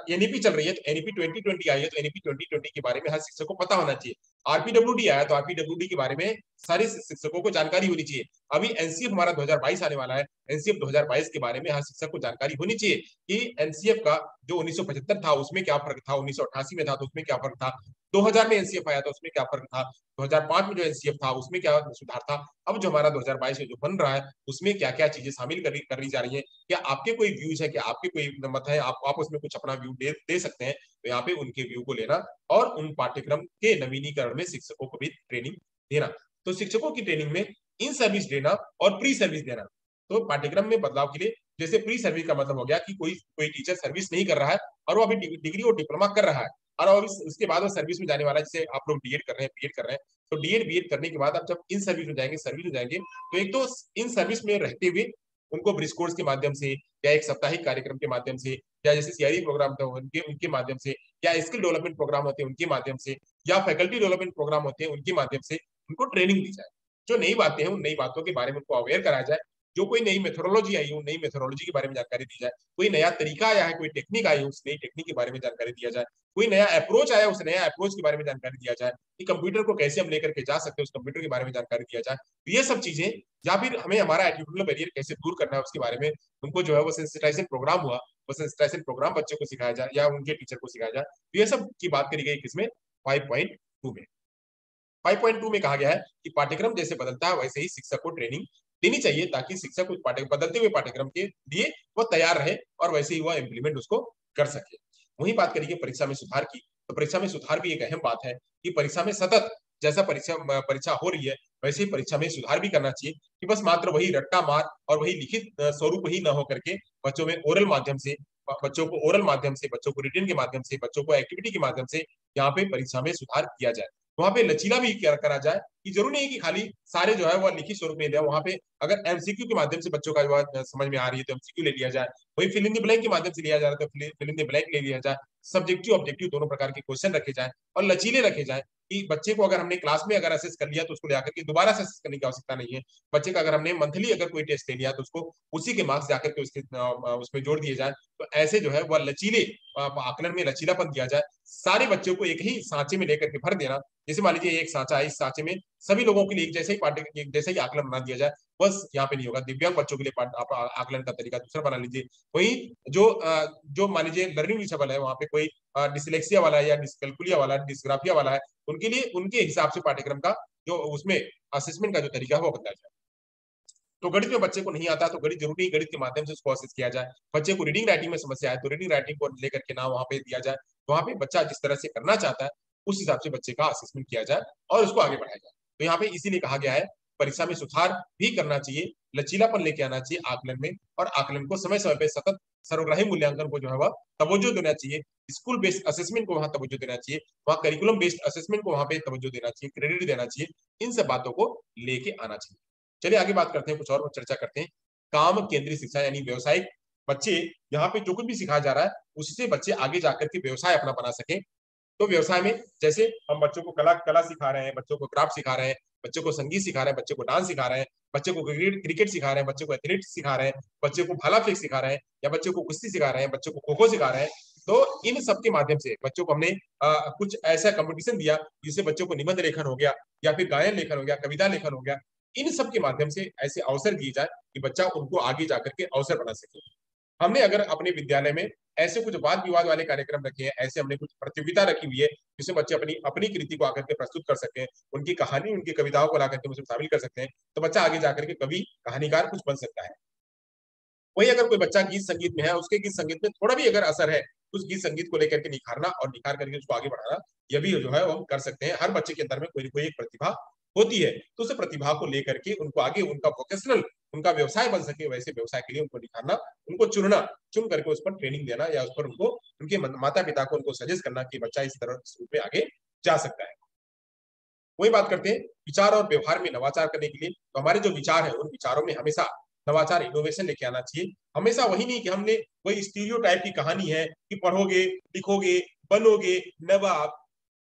एनईपी चल रही है तो एनईपी 2020 आई है तो एनईपी 2020 के बारे में हर शिक्षक को पता होना चाहिए। आरपीडब्ल्यूडी आया तो आरपीडब्ल्यूडी के बारे में सारे शिक्षकों को जानकारी होनी चाहिए। अभी एनसीएफ हमारा 2022 आने वाला है, एनसीएफ 2022 के बारे में हर शिक्षक को जानकारी होनी चाहिए कि एनसीएफ का जो 1975 था उसमें क्या फर्क था, 1988 में था तो उसमें क्या फर्क था, 2000 में एनसीएफ आया तो उसमें क्या फर्क था, 2005 में जो एनसीएफ था उसमें क्या सुधार था, अब जो हमारा 2022 में जो बन रहा है उसमें क्या क्या चीजें शामिल करी जा रही है। क्या आपके कोई व्यूज है, क्या आपके कोई मत है, आप उसमें कुछ अपना व्यू दे सकते हैं, तो यहाँ पे उनके व्यू को लेना और उन पाठ्यक्रम के नवीनीकरण में शिक्षकों को भी ट्रेनिंग देना। तो शिक्षकों की ट्रेनिंग में इन सर्विस देना और प्री सर्विस देना। तो पाठ्यक्रम में बदलाव के लिए जैसे प्री सर्विस का मतलब हो गया कि कोई टीचर सर्विस नहीं कर रहा है और वो अभी डिग्री और डिप्लोमा कर रहा है और अभी उसके बाद वो सर्विस में जाने वाला है, जैसे आप लोग डीएड कर रहे हैं, बीएड कर रहे हैं, तो डीएड बीएड करने के बाद आप जब इन सर्विस में जाएंगे, तो एक तो इन सर्विस में रहते हुए उनको ब्रिज कोर्स के माध्यम से या एक साप्ताहिक कार्यक्रम के माध्यम से या जैसे सीआरई प्रोग्राम उनके उनके माध्यम से या स्किल डेवलपमेंट प्रोग्राम होते हैं उनके माध्यम से या फैकल्टी डेवलपमेंट प्रोग्राम होते हैं उनके माध्यम से उनको ट्रेनिंग दी जाए। जो नई बातें हैं उन नई बातों के बारे में उनको अवेयर कराया जाए। जो कोई नई मेथोडोलॉजी आई है उन नई मेथोडोलॉजी के बारे में जानकारी दी जाए। कोई नया तरीका आया है, कोई टेक्निक आई है, उस नई टेक्निक के बारे में जानकारी दिया जाए। कोई नया अप्रोच आया, उस नया अप्रोच के बारे में जानकारी दिया जाए कि कंप्यूटर को कैसे हम लेकर के जा सकते हैं, उस कंप्यूटर के बारे में जानकारी दिया जाए। तो ये सब चीजें या फिर हमें हमारा एटीट्यूडल बैरियर कैसे दूर करना है उसके बारे में उनको जो है वो सेंसिटाइजेशन प्रोग्राम हुआ, वो सेंसिटाइजेशन प्रोग्राम बच्चों को सिखाया जाए या उनके टीचर को सिखाया जाए। तो ये सब की बात करी गई किसमें, 5.2 में। 5.2 में कहा गया है कि पाठ्यक्रम जैसे बदलता है वैसे ही शिक्षक को ट्रेनिंग देनी चाहिए ताकि शिक्षक उस बदलते हुए पाठ्यक्रम के लिए वो तैयार रहे और वैसे ही वह इम्प्लीमेंट उसको कर सके। वही बात करिए परीक्षा में सुधार की, तो परीक्षा में सुधार भी एक अहम बात है कि परीक्षा में सतत जैसा परीक्षा परीक्षा हो रही है वैसे ही परीक्षा में सुधार भी करना चाहिए कि बस मात्र वही रट्टा मार और वही लिखित स्वरूप ही न हो करके बच्चों में ओरल माध्यम से, बच्चों को ओरल माध्यम से, बच्चों को रिटन के माध्यम से, बच्चों को एक्टिविटी के माध्यम से यहाँ पे परीक्षा में सुधार किया जाए। वहां पे लचीला भी करा जाए कि जरूरी नहीं कि खाली सारे जो है वो लिखित स्वरूप में दिया, वहां पे अगर एमसीक्यू के माध्यम से बच्चों का जो समझ में आ रही है तो एमसीक्यू ले लिया जाए, वही फिल इन द ब्लैंक के माध्यम से लिया जा रहा है तो फिल इन द ब्लैंक ले लिया जाए। सब्जेक्टिव ऑब्जेक्टिव दोनों प्रकार के क्वेश्चन रखे जाए और लचीले रखे जाए कि बच्चे को अगर हमने क्लास में अगर असेस कर लिया तो उसको जाकर के दोबारा असेस करने की आवश्यकता नहीं है। बच्चे का अगर हमने मंथली अगर कोई टेस्ट ले लिया तो उसको उसी के मार्क्स जाकर के उसके उसमें जोड़ दिए जाए। तो ऐसे जो है वह लचीले आकलन में लचीलापन दिया जाए। सारे बच्चों को एक ही सांचे में लेकर के भर देना, जैसे मान लीजिए एक सांचा है, इस सांचे में सभी लोगों के लिए एक जैसे ही पाठ्य एक जैसे ही आकलन बना दिया जाए, बस यहाँ पे नहीं होगा। दिव्यांग बच्चों के लिए आप आकलन का तरीका दूसरा बना लीजिए। वही जो मान लीजिए लर्निंग डिसेबल है, वहाँ पे कोई डिसलेक्सिया वाला है या डिसकैल्कुलिया वाला है, डिसग्राफिया वाला है, उनके लिए उनके हिसाब से पाठ्यक्रम का जो उसमें असेसमेंट का जो तरीका है वो बदला जाए। तो गणित में बच्चे को नहीं आता तो गणित जरूरी गणित के माध्यम से उसको असेस किया जाए। बच्चे को रीडिंग राइटिंग में समस्या है तो रीडिंग राइटिंग को लेकर के ना वहाँ पे दिया जाए, वहाँ पे बच्चा जिस तरह से करना चाहता है उस हिसाब से बच्चे का असेसमेंट किया जाए और उसको आगे बढ़ाया जाए। तो यहाँ पे इसीलिए कहा गया है परीक्षा में सुधार भी करना चाहिए, लचीलापन लेके आना चाहिए आकलन में, और आकलन को समय समय पे सतत सर्वग्राही मूल्यांकन को जो है वह तवज्जो देना चाहिए। स्कूल बेस्ड असेसमेंट को वहां तवज्जो देना चाहिए, वहां करिकुलम बेस्ड असेसमेंट को वहां पे तवज्जो देना चाहिए, क्रेडिट देना चाहिए। इन सब बातों को लेके आना चाहिए। चलिए आगे बात करते हैं, कुछ और चर्चा करते हैं। काम केंद्रित शिक्षा यानी व्यवसायिक, बच्चे यहाँ पे जो कुछ भी सिखाया जा रहा है उससे बच्चे आगे जाकर के व्यवसाय अपना बना सके। तो व्यवसाय में जैसे हम बच्चों को कला कला सिखा रहे हैं, बच्चों को क्राफ्ट सिखा रहे हैं, बच्चों को संगीत सिखा रहे हैं, बच्चों को डांस सिखा रहे हैं, बच्चों को क्रिकेट सिखा रहे हैं, बच्चों को एथलेटिक्स सिखा रहे हैं, बच्चों को भाला फेंक सिखा रहे हैं या बच्चों को कुश्ती सिखा रहे हैं, बच्चों को खो खो सिखा रहे हैं। तो इन सब के माध्यम से बच्चों को हमने कुछ ऐसा कंपटीशन दिया जिससे बच्चों को निबंध लेखन हो गया या फिर गायन लेखन हो गया, कविता लेखन हो गया। इन सब के माध्यम से ऐसे अवसर दिए जाए कि बच्चा उनको आगे जाकर के अवसर बना सके। हमने अगर अपने विद्यालय में ऐसे कुछ वाद विवाद वाले कार्यक्रम रखे हैं, ऐसे हमने कुछ प्रतियोगिता रखी हुई है जिसमें बच्चे अपनी अपनी कृति को आकर के प्रस्तुत कर सकते हैं, उनकी कहानी उनकी कविताओं को ला करके उसमें शामिल कर सकते हैं, तो बच्चा आगे जाकर के कवि कहानीकार कुछ बन सकता है। वही अगर कोई बच्चा गीत संगीत में है, उसके गीत संगीत में थोड़ा भी अगर असर है, उस गीत संगीत को लेकर के निखारना और निखार करके उसको आगे बढ़ाना, यह भी जो है वो हम कर सकते हैं। हर बच्चे के अंदर में कोई ना कोई एक प्रतिभा होती है, तो उस प्रतिभा को लेकर के उनको आगे उनका वोकेशनल उनका व्यवसाय बन सके, वैसे व्यवसाय के लिए उनको निखारना, उनको चुन करके उस पर ट्रेनिंग देना या उस पर उनको उनके माता पिता को उनको सजेस्ट करना कि बच्चा इस तरह इस रूप में आगे जा सकता है। वही बात करते हैं विचार और व्यवहार में नवाचार करने के लिए। तो हमारे जो विचार है उन विचारों में हमेशा नवाचार इनोवेशन लेके आना चाहिए। हमेशा वही नहीं कि हमने वही स्टीरियोटाइप की कहानी है कि पढ़ोगे लिखोगे बनोगे नवाब,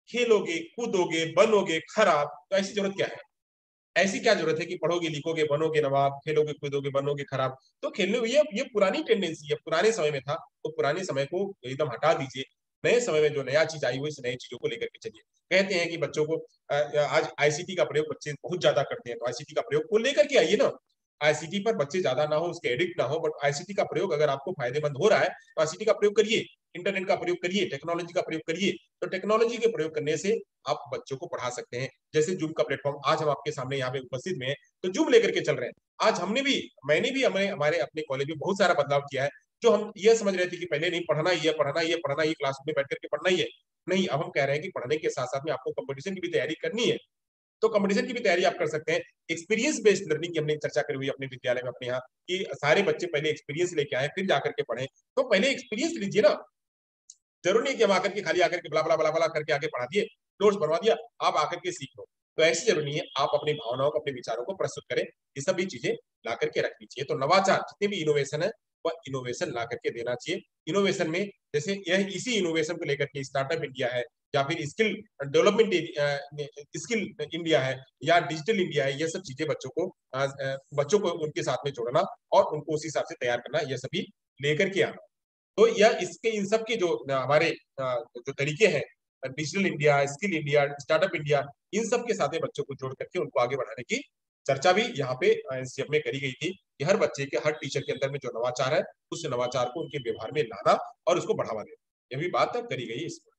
खेलोगे कूदोगे बनोगे खराब, तो ऐसी जरूरत क्या है। ऐसी क्या जरूरत है कि पढ़ोगे लिखोगे बनोगे नवाब, खेलोगे कूदोगे बनोगे खराब। तो खेलने ये पुरानी टेंडेंसी है, पुराने समय में था, तो पुराने समय को एकदम हटा दीजिए। नए समय में जो नया चीज आई हुई, इस नई चीजों को लेकर के चलिए। कहते हैं कि बच्चों को आज आईसीटी का प्रयोग बच्चे बहुत ज्यादा करते हैं, तो आईसीटी का प्रयोग को लेकर के आइए ना। आईसीटी पर बच्चे ज्यादा ना हो, उसके एडिक्ट ना हो, बट आईसीटी का प्रयोग अगर आपको फायदेमंद हो रहा है तो आईसीटी का प्रयोग करिए, इंटरनेट का प्रयोग करिए, टेक्नोलॉजी का प्रयोग करिए। तो टेक्नोलॉजी के प्रयोग करने से आप बच्चों को पढ़ा सकते हैं। जैसे जूम का प्लेटफॉर्म आज हम आपके सामने यहाँ पे उपस्थित में है, तो जूम लेकर के चल रहे हैं। आज मैंने भी हमारे अपने कॉलेज में बहुत सारा बदलाव किया है। जो हम ये समझ रहे थे कि पहले नहीं पढ़ना ही है, पढ़ना ही है, पढ़ना ही, क्लास में बैठ करके पढ़ना ही है, नहीं, अब हम कह रहे हैं कि पढ़ने के साथ साथ में आपको कंपटीशन की भी तैयारी करनी है। तो कंपटीशन की भी तैयारी आप कर सकते हैं। एक्सपीरियंस बेस्ड लर्निंग की हमने चर्चा करी हुई अपने विद्यालय में अपने यहाँ, कि सारे बच्चे पहले एक्सपीरियंस लेके आए फिर जाकर के पढ़े। तो पहले एक्सपीरियंस लीजिए ना। जरूर नहीं कि हम आकर के खाली आकर के बला बला बला बला करके आके पढ़ा दिए, नोट्स बनवा दिया, आप आकर के सीख लो। तो ऐसी जरूरी नहीं है, आप अपनी भावनाओं को, अपने विचारों को प्रस्तुत करें। ये सभी चीजें ला करके रख लीजिए। तो नवाचार, जितने भी इनोवेशन है, वह इनोवेशन ला करके देना चाहिए। इनोवेशन में जैसे यह इसी इनोवेशन को लेकर के स्टार्टअप इंडिया है, या फिर स्किल डेवलपमेंट, स्किल इंडिया है, या डिजिटल इंडिया है, ये सब चीजें बच्चों को उनके साथ में जोड़ना और उनको उस हिसाब से तैयार करना, यह सभी लेकर के आना। तो यह इसके इन सब के जो हमारे जो तरीके हैं, digital India, skill India, startup India, इन सब के साथ में बच्चों को जोड़ करके उनको आगे बढ़ाने की चर्चा भी यहाँ पे एनसीएफ में करी गई थी, कि हर बच्चे के, हर टीचर के अंदर में जो नवाचार है, उस नवाचार को उनके व्यवहार में लाना और उसको बढ़ावा देना, यह भी बात करी गई इसमें।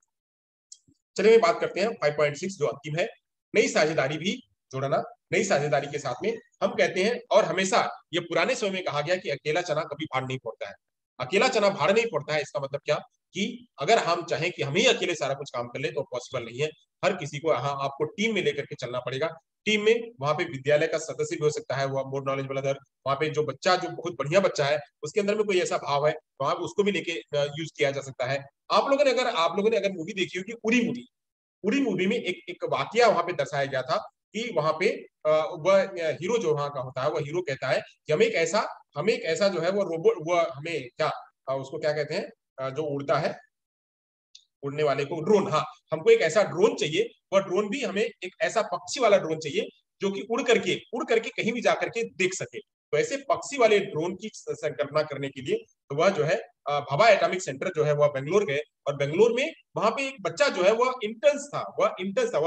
चलिए बात करते हैं 5.6 जो अंतिम है, नई साझेदारी भी जोड़ना। नई साझेदारी के साथ में हम कहते हैं, और हमेशा ये पुराने समय में कहा गया कि अकेला चना कभी भाड़ नहीं फोड़ता है। अकेला चना भाड़ नहीं फोड़ता है, इसका मतलब क्या, कि अगर हम चाहें कि हम ही अकेले सारा कुछ काम कर ले तो पॉसिबल नहीं है। हर किसी को यहाँ आपको टीम में लेकर के चलना पड़ेगा। टीम में वहां पे विद्यालय का सदस्य भी हो सकता है, वो मोर नॉलेज वाला दर, वहां पे जो बच्चा, जो बहुत बढ़िया बच्चा है, उसके अंदर में कोई ऐसा भाव है, तो आप उसको भी लेके यूज किया जा सकता है। आप लोगों ने अगर मूवी देखी होगी, उरी मूवी, उड़ी मूवी में एक एक वाकया वहां पे दर्शाया गया था, कि वहां पे वह हीरो जो वहां का होता है, वह हीरो कहता है कि हमें एक ऐसा जो है वो रोबोट, वह हमें क्या, उसको क्या कहते हैं, जो उड़ता है, उड़ने वाले को ड्रोन, हाँ, हमको एक ऐसा ड्रोन चाहिए, वह ड्रोन भी हमें एक ऐसा पक्षी वाला ड्रोन चाहिए, जो कि उड़ करके कहीं भी जाकर के देख सके। तो ऐसे पक्षी वाले ड्रोन की संकल्पना करने के लिए, तो वह जो है भाभा एटॉमिक सेंटर जो है वह बेंगलोर गए, और बेंगलोर में वहां पे एक बच्चा जो है वह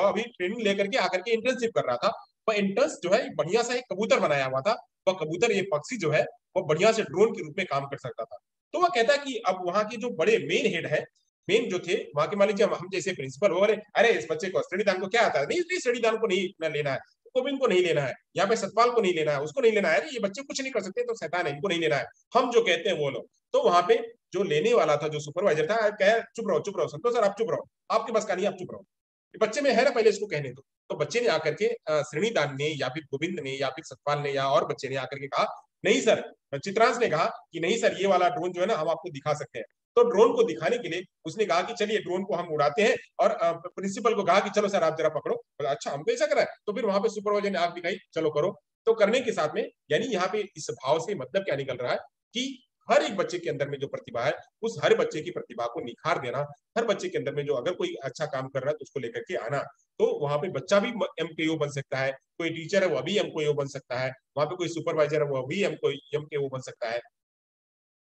अभी ट्रेनिंग लेकर के आकर के इंटर्नशिप कर रहा था। वह इंटर्न्स जो है बढ़िया सा एक कबूतर बनाया हुआ था। वह कबूतर, ये पक्षी जो है, वो बढ़िया से ड्रोन के रूप में काम कर सकता था। तो वह कहता है कि अब वहां के जो बड़े मेन हेड है, मेन जो थे वहां के, मान लीजिए हम जैसे प्रिंसिपल हो, अरे अरे इस बच्चे को स्टडी दान को क्या आता है, नहीं नहीं स्टडी दान को नहीं लेना है, गोविंद को नहीं लेना है, यहाँ पे सतपाल को नहीं लेना है, उसको नहीं लेना है, अरे ये बच्चे कुछ नहीं कर सकते तो शैतान है, इनको नहीं लेना है, हम जो कहते हैं वो लो। तो वहां पे जो लेने वाला था, जो सुपरवाइजर था, कह चुप रहो संतोष सर, आप चुप रहो, आपके बस का नहीं, आप चुप रहो, बच्चे में है ना, पहले इसको कहने दो। तो बच्चे ने आकर के श्रेणीदान ने, या फिर गोविंद ने, या फिर सतपाल ने, या और बच्चे ने आकर के कहा, नहीं सर, चित्रांश ने कहा कि नहीं सर, ये वाला ड्रोन जो है ना, हम आपको दिखा सकते हैं। तो ड्रोन को दिखाने के लिए उसने कहा कि चलिए ड्रोन को हम उड़ाते हैं, और प्रिंसिपल को कहा कि चलो सर आप जरा पकड़ो। बोला अच्छा हमको ऐसा करा है, तो फिर वहां पे सुपरवाइजर ने आग दिखाई, चलो करो। तो करने के साथ में, यानी यहाँ पे इस भाव से मतलब क्या निकल रहा है, कि हर एक बच्चे के अंदर में जो प्रतिभा है, उस हर बच्चे की प्रतिभा को निखार देना। हर बच्चे के अंदर में जो अगर कोई अच्छा काम कर रहा है तो उसको लेकर के आना। तो वहां पे बच्चा भी एमकेओ बन सकता है, कोई टीचर है वह भी एमकेओ बन सकता है, वहां पे कोई सुपरवाइजर है वह भी एमकेओ बन सकता है।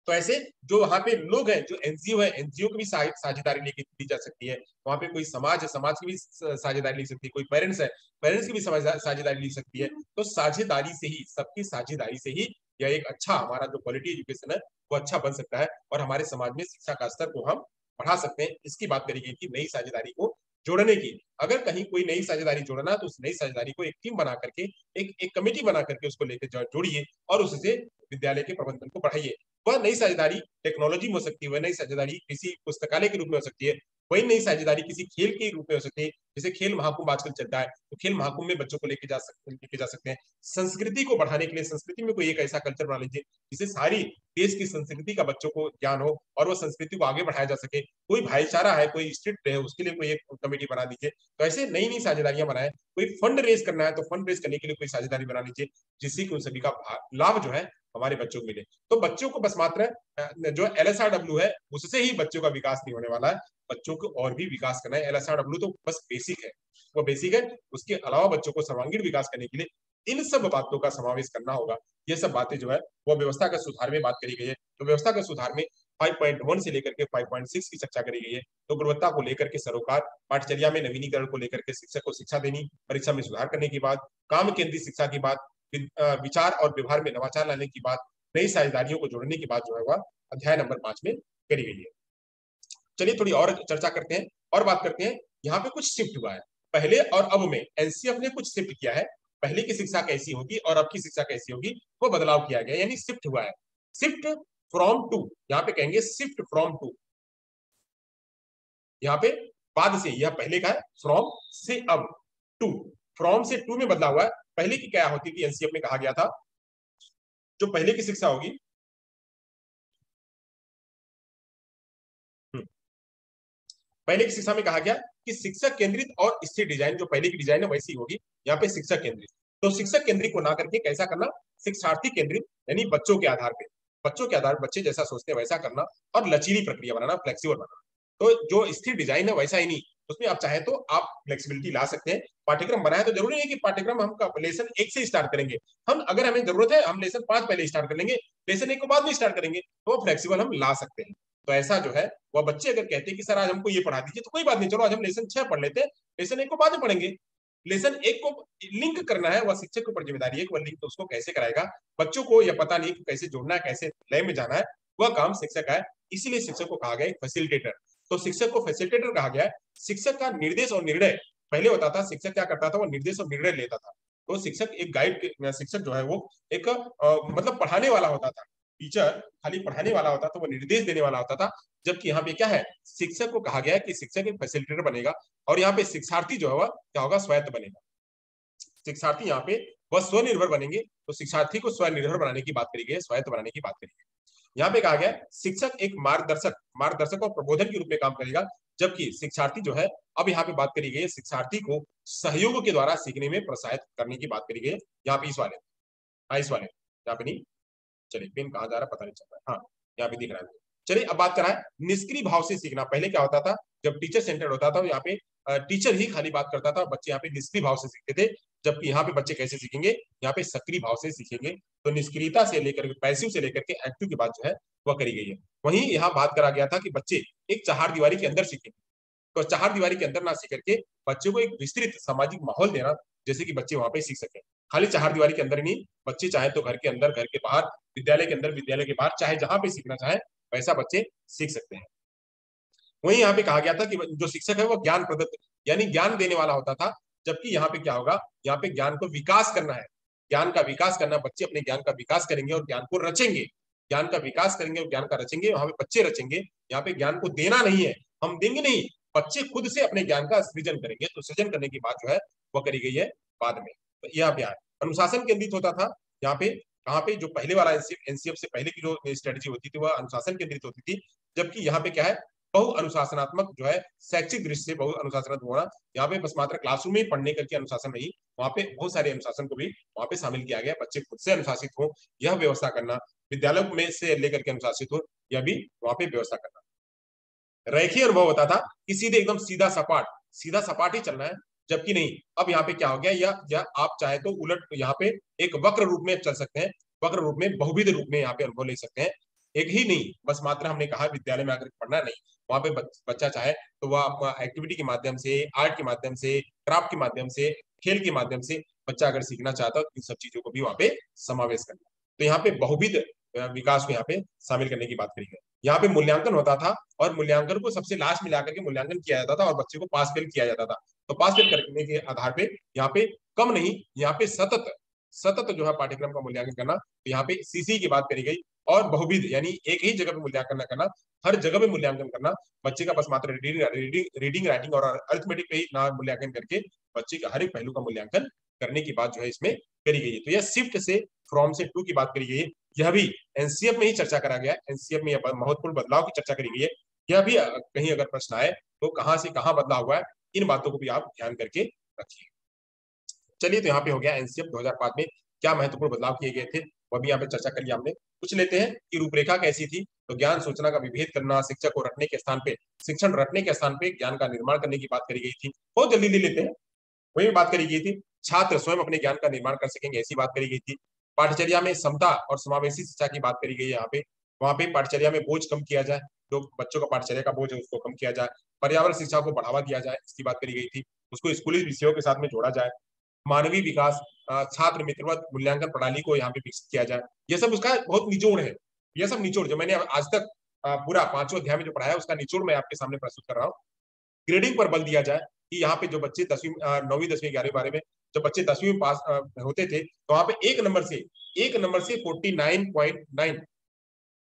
तो ऐसे जो वहां पे लोग हैं, जो एनजीओ है, एनजीओ की भी साझेदारी लेके दी जा सकती है। वहां पे कोई समाज है, समाज की भी साझेदारी ली सकती है, कोई पेरेंट्स है, पेरेंट्स की भी साझेदारी ली सकती है। तो साझेदारी से ही, सबकी साझेदारी से ही यह एक अच्छा, हमारा जो क्वालिटी एजुकेशन है वो अच्छा बन सकता है, और हमारे समाज में शिक्षा का स्तर को हम बढ़ा सकते हैं। इसकी बात करी गई थी नई साझेदारी को जोड़ने की। अगर कहीं कोई नई साझेदारी जोड़ना है, तो उस नई साझेदारी को एक टीम बना करके, एक कमेटी बना करके उसको लेकर जोड़िए, और उससे विद्यालय के प्रबंधन को बढ़ाइए। वह नई साझेदारी टेक्नोलॉजी में हो सकती है, वह नई साझेदारी किसी पुस्तकालय के रूप में हो सकती है, वही नई साझेदारी किसी खेल के रूप में हो सकती है। जैसे खेल महाकुंभ आजकल चलता है, तो खेल महाकुंभ में बच्चों को लेके जा सकते हैं। संस्कृति को बढ़ाने के लिए संस्कृति में कोई एक ऐसा कल्चर बना लीजिए, जिसे सारी देश की संस्कृति का बच्चों को ज्ञान हो, और वो संस्कृति को आगे बढ़ाया जा सके। कोई भाईचारा है, कोई स्ट्रिक्ट है, उसके लिए कोई एक कमेटी बना दीजिए। तो ऐसे नई नई साझेदारियां बनाए। कोई फंड रेज करना है, तो फंड रेज करने के लिए कोई साझेदारी बना लीजिए, जिससे कि उन सभी का लाभ जो है हमारे बच्चों को मिले। तो बच्चों को बस मात्र जो एलएसआरडब्ल्यू है, उससे ही बच्चों का विकास नहीं होने वाला है, बच्चों को और भी विकास करना है। एलएसआरडब्ल्यू तो बस बेसिक है, वो बेसिक है। उसके अलावा बच्चों को सर्वांगीण विकास करने के लिए इन सब बातों का समावेश करना होगा। ये सब बातें जो है वो व्यवस्था के सुधार में बात करी गई है। तो व्यवस्था के सुधार में 5.1 से लेकर के 5.6 की चर्चा करी गई है। तो गुणवत्ता को लेकर के सरोकार, पाठचर्या में नवीनीकरण को लेकर के शिक्षक को शिक्षा देनी, परीक्षा में सुधार करने की बात, काम केंद्रित शिक्षा की बात, विचार और व्यवहार में नवाचार लाने की बात, नई साझेदारियों को जोड़ने की बात जो है वह अध्याय नंबर 5 में करी गई है। चलिए थोड़ी और चर्चा करते हैं और बात करते हैं। यहाँ पे कुछ शिफ्ट हुआ है पहले और अब में, एनसीएफ ने कुछ शिफ्ट किया है। पहले की शिक्षा कैसी होगी और अब की शिक्षा कैसी होगी वो बदलाव किया गया, यानी शिफ्ट हुआ है। शिफ्ट फ्रॉम टू, यहाँ पे कहेंगे शिफ्ट फ्रॉम टू। यहाँ पे बाद से, यह पहले का है, फ्रॉम से अब टू, फ्रॉम से टू में बदला हुआ है। पहले की क्या होती थी, एनसीएफ में कहा गया था जो पहले की शिक्षा होगी, पहले की शिक्षा में कहा गया कि शिक्षक केंद्रित और स्थिर डिजाइन, जो पहले की डिजाइन है वैसी होगी। यहाँ पे शिक्षक केंद्रित, तो शिक्षक केंद्रित को ना करके कैसा करना, शिक्षार्थी केंद्रित, यानी बच्चों के आधार पे, बच्चों के आधार, बच्चे जैसा सोचते हैं वैसा करना, और लचीली प्रक्रिया बनाना, फ्लेक्सिबल बनाना। तो जो स्थिर डिजाइन है वैसा ही नहीं, उसमें आप चाहे तो आप फ्लेक्सिबिलिटी ला सकते हैं। पाठ्यक्रम बनाए तो जरूरी है कि पाठ्यक्रम हम लेसन 1 से स्टार्ट करेंगे। हम अगर हमें जरूरत है हम लेसन 5 पहले स्टार्ट कर लेंगे, लेसन 1 को बाद में स्टार्ट करेंगे, तो वो फ्लेक्सिबल हम ला सकते हैं। तो ऐसा जो है वह बच्चे अगर कहते हैं कि सर आज हमको ये पढ़ा दीजिए, तो कोई बात नहीं, चलो आज हम लेसन 6 पढ़ लेते हैं, लेसन 1 को बाद में पढ़ेंगे। लेसन 1 को लिंक करना है, वह शिक्षक के ऊपर जिम्मेदारी है कि वह लिंक तो उसको कैसे कराएगा। बच्चों को यह पता नहीं कि कैसे जोड़ना है, कैसे लय में जाना है, वह काम शिक्षक का है। इसीलिए शिक्षक को कहा गया फैसिलिटेटर। तो शिक्षक को फैसिलिटेटर कहा गया है। शिक्षक का निर्देश और निर्णय पहले होता था, शिक्षक क्या करता था, वो निर्देश और निर्णय लेता था। तो शिक्षक एक गाइड, शिक्षक जो है वो एक मतलब पढ़ाने वाला होता था। टीचर खाली पढ़ाने वाला होता था, वो निर्देश देने वाला होता था। जबकि यहाँ पे क्या है, शिक्षक को कहा गया है कि शिक्षक एक फैसिलिटेटर बनेगा, और यहाँ पे शिक्षार्थी जो है वह क्या होगा, स्वायत्त बनेगा। शिक्षार्थी यहाँ पे वह स्वनिर्भर बनेंगे, तो शिक्षार्थी को स्वनिर्भर बनाने की बात करी गई है, स्वायत्त बनाने की बात करी गई है। यहाँ पे कहा गया शिक्षक एक मार्गदर्शक और प्रबोधन के रूप में काम करेगा, जबकि शिक्षार्थी जो है, अब यहाँ पे बात करी गई है शिक्षार्थी को सहयोग के द्वारा सीखने में प्रोत्साहित करने की बात करी गई है। यहाँ पे इस वाले, हाँ इस वाले, यहाँ पे नहीं, चलिए पेन कहाँ जा रहा पता नहीं चल रहा है, हाँ यहाँ पे दिख रहा है। चलिए अब बात कराए निष्क्रिय भाव से सीखना। पहले क्या होता था, जब टीचर सेंटर्ड होता था, यहाँ पे टीचर ही खाली बात करता था, बच्चे यहाँ पे निष्क्रिय भाव से सीखते थे। जबकि यहाँ पे बच्चे कैसे सीखेंगे, यहाँ पे सक्रिय भाव से सीखेंगे। तो निष्क्रियता से लेकर पैसिव से लेकर के एक्टिव की बात जो है वह करी गई है। वहीं यहाँ बात करा गया था कि बच्चे एक चार दीवारी के अंदर सीखेंगे। तो चार दीवारी के अंदर ना सीख करके बच्चों को एक विस्तृत सामाजिक माहौल देना, जैसे कि बच्चे वहां पे सीख सके। खाली चार दीवारी के अंदर नहीं, बच्चे चाहे तो घर के अंदर, घर के बाहर, विद्यालय के अंदर, विद्यालय के बाहर, चाहे जहां पे सीखना चाहे वैसा बच्चे सीख सकते हैं। वहीं यहाँ पे कहा गया था कि जो शिक्षक है वो ज्ञान प्रदत्त, यानी ज्ञान देने वाला होता था। जबकि यहाँ पे क्या होगा, यहाँ पे ज्ञान को विकास करना है, ज्ञान का विकास करना। बच्चे अपने ज्ञान का विकास करेंगे और ज्ञान को रचेंगे, ज्ञान का विकास करेंगे और ज्ञान का रचेंगे। वहां पे बच्चे रचेंगे, यहाँ पे ज्ञान को देना नहीं है, हम देंगे नहीं, बच्चे खुद से अपने ज्ञान का सृजन करेंगे। तो सृजन करने की बात जो है वह करी गई है बाद में। तो यहाँ पे अनुशासन केंद्रित होता था। यहाँ पे कहाँ पे, जो पहले वाला एनसीएफ से पहले की जो स्ट्रेटेजी होती थी वह अनुशासन केंद्रित होती थी। जबकि यहाँ पे क्या है, बहु अनुशासनात्मक जो है, शैक्षिक दृष्टि से बहु अनुशासनात्मक होना। यहाँ पे बस मात्र क्लासरूम में ही पढ़ने करके अनुशासन नहीं, वहाँ पे बहुत सारे अनुशासन को भी वहाँ पे शामिल किया गया। बच्चे खुद से अनुशासित हो यह व्यवस्था करना, विद्यालय में से लेकर के अनुशासित हो यह भी वहाँ पे व्यवस्था करना। रैखिक अनुभव होता था कि सीधे एकदम सीधा सपाट ही चलना है। जबकि नहीं, अब यहाँ पे क्या हो गया, या आप चाहे तो उलट यहाँ पे एक वक्र रूप में चल सकते हैं, वक्र रूप में, बहुविध रूप में यहाँ पे अनुभव ले सकते हैं। एक ही नहीं, बस मात्र हमने कहा विद्यालय में आकर पढ़ना नहीं, वहां पे बच्चा चाहे तो वह एक्टिविटी के माध्यम से, आर्ट के माध्यम से, क्राफ्ट के माध्यम से, खेल के माध्यम से बच्चा अगर सीखना चाहता है तो इन सब चीजों को भी वहां पे समावेश करना। तो यहाँ पे बहुविध विकास को यहाँ पे शामिल करने की बात करी गई। यहाँ पे मूल्यांकन होता था, और मूल्यांकन को सबसे लास्ट में लाकर के मूल्यांकन किया जाता था, और बच्चे को पास फेल किया जाता था। तो पास फेल करने के आधार पे यहाँ पे कम नहीं, यहाँ पे सतत सतत जो है पाठ्यक्रम का मूल्यांकन करना। तो यहाँ पे सीसी की बात करी गई। और बहुविध, यानी एक ही जगह पे मूल्यांकन न करना, हर जगह पे मूल्यांकन करना। बच्चे का बस मात्र रीडिंग राइटिंग और अरिथमेटिक पे ही ना मूल्यांकन करके बच्चे का हर एक पहलू का मूल्यांकन करने की बात जो है इसमें करी गई है। तो यह शिफ्ट से फ्रॉम से टू की बात करी गई है। यह भी एनसीएफ में ही चर्चा करा गया है, एनसीएफ में यह महत्वपूर्ण बदलाव की चर्चा करी गई है। यह भी कहीं अगर प्रश्न आए तो कहां से कहां बदलाव हुआ है, इन बातों को भी आप ध्यान करके रखिए। चलिए, तो यहाँ पे हो गया एनसीएफ 2005 में क्या महत्वपूर्ण बदलाव किए गए थे, वह भी यहाँ पे चर्चा कर लिया हमने। कुछ लेते हैं कि रूपरेखा कैसी थी। तो ज्ञान सूचना का विभेद करना, शिक्षक को रटने के स्थान पे, शिक्षण रटने के स्थान पे ज्ञान का निर्माण करने की बात करी गई थी। बहुत जल्दी ले लेते हैं, वही बात करी गई थी। छात्र स्वयं अपने ज्ञान का निर्माण कर सकेंगे, ऐसी बात करी गई थी। पाठचर्या में समता और समावेशी शिक्षा की बात करी गई है यहाँ पे। वहां पे पाठचर्या में बोझ कम किया जाए, जो बच्चों का पाठचर्या का बोझ है उसको कम किया जाए। पर्यावरण शिक्षा को बढ़ावा दिया जाए, इसकी बात करी गई थी। उसको स्कूली विषयों के साथ में जोड़ा जाए। मानवीय विकास, छात्र मित्रवत मूल्यांकन प्रणाली को यहाँ पे विकसित किया जाए। ये सब उसका बहुत निचोड़ है। ये सब निचोड़ जो मैंने आज तक पूरा 5वां अध्याय में जो पढ़ाया उसका निचोड़ मैं आपके सामने प्रस्तुत कर रहा हूँ। ग्रेडिंग पर बल दिया जाए कि यहाँ पे जो बच्चे 10वीं 9वीं 10वीं 11वीं 12वीं में जब बच्चे 10वीं में पास होते थे तो वहां पे एक नंबर से 49.9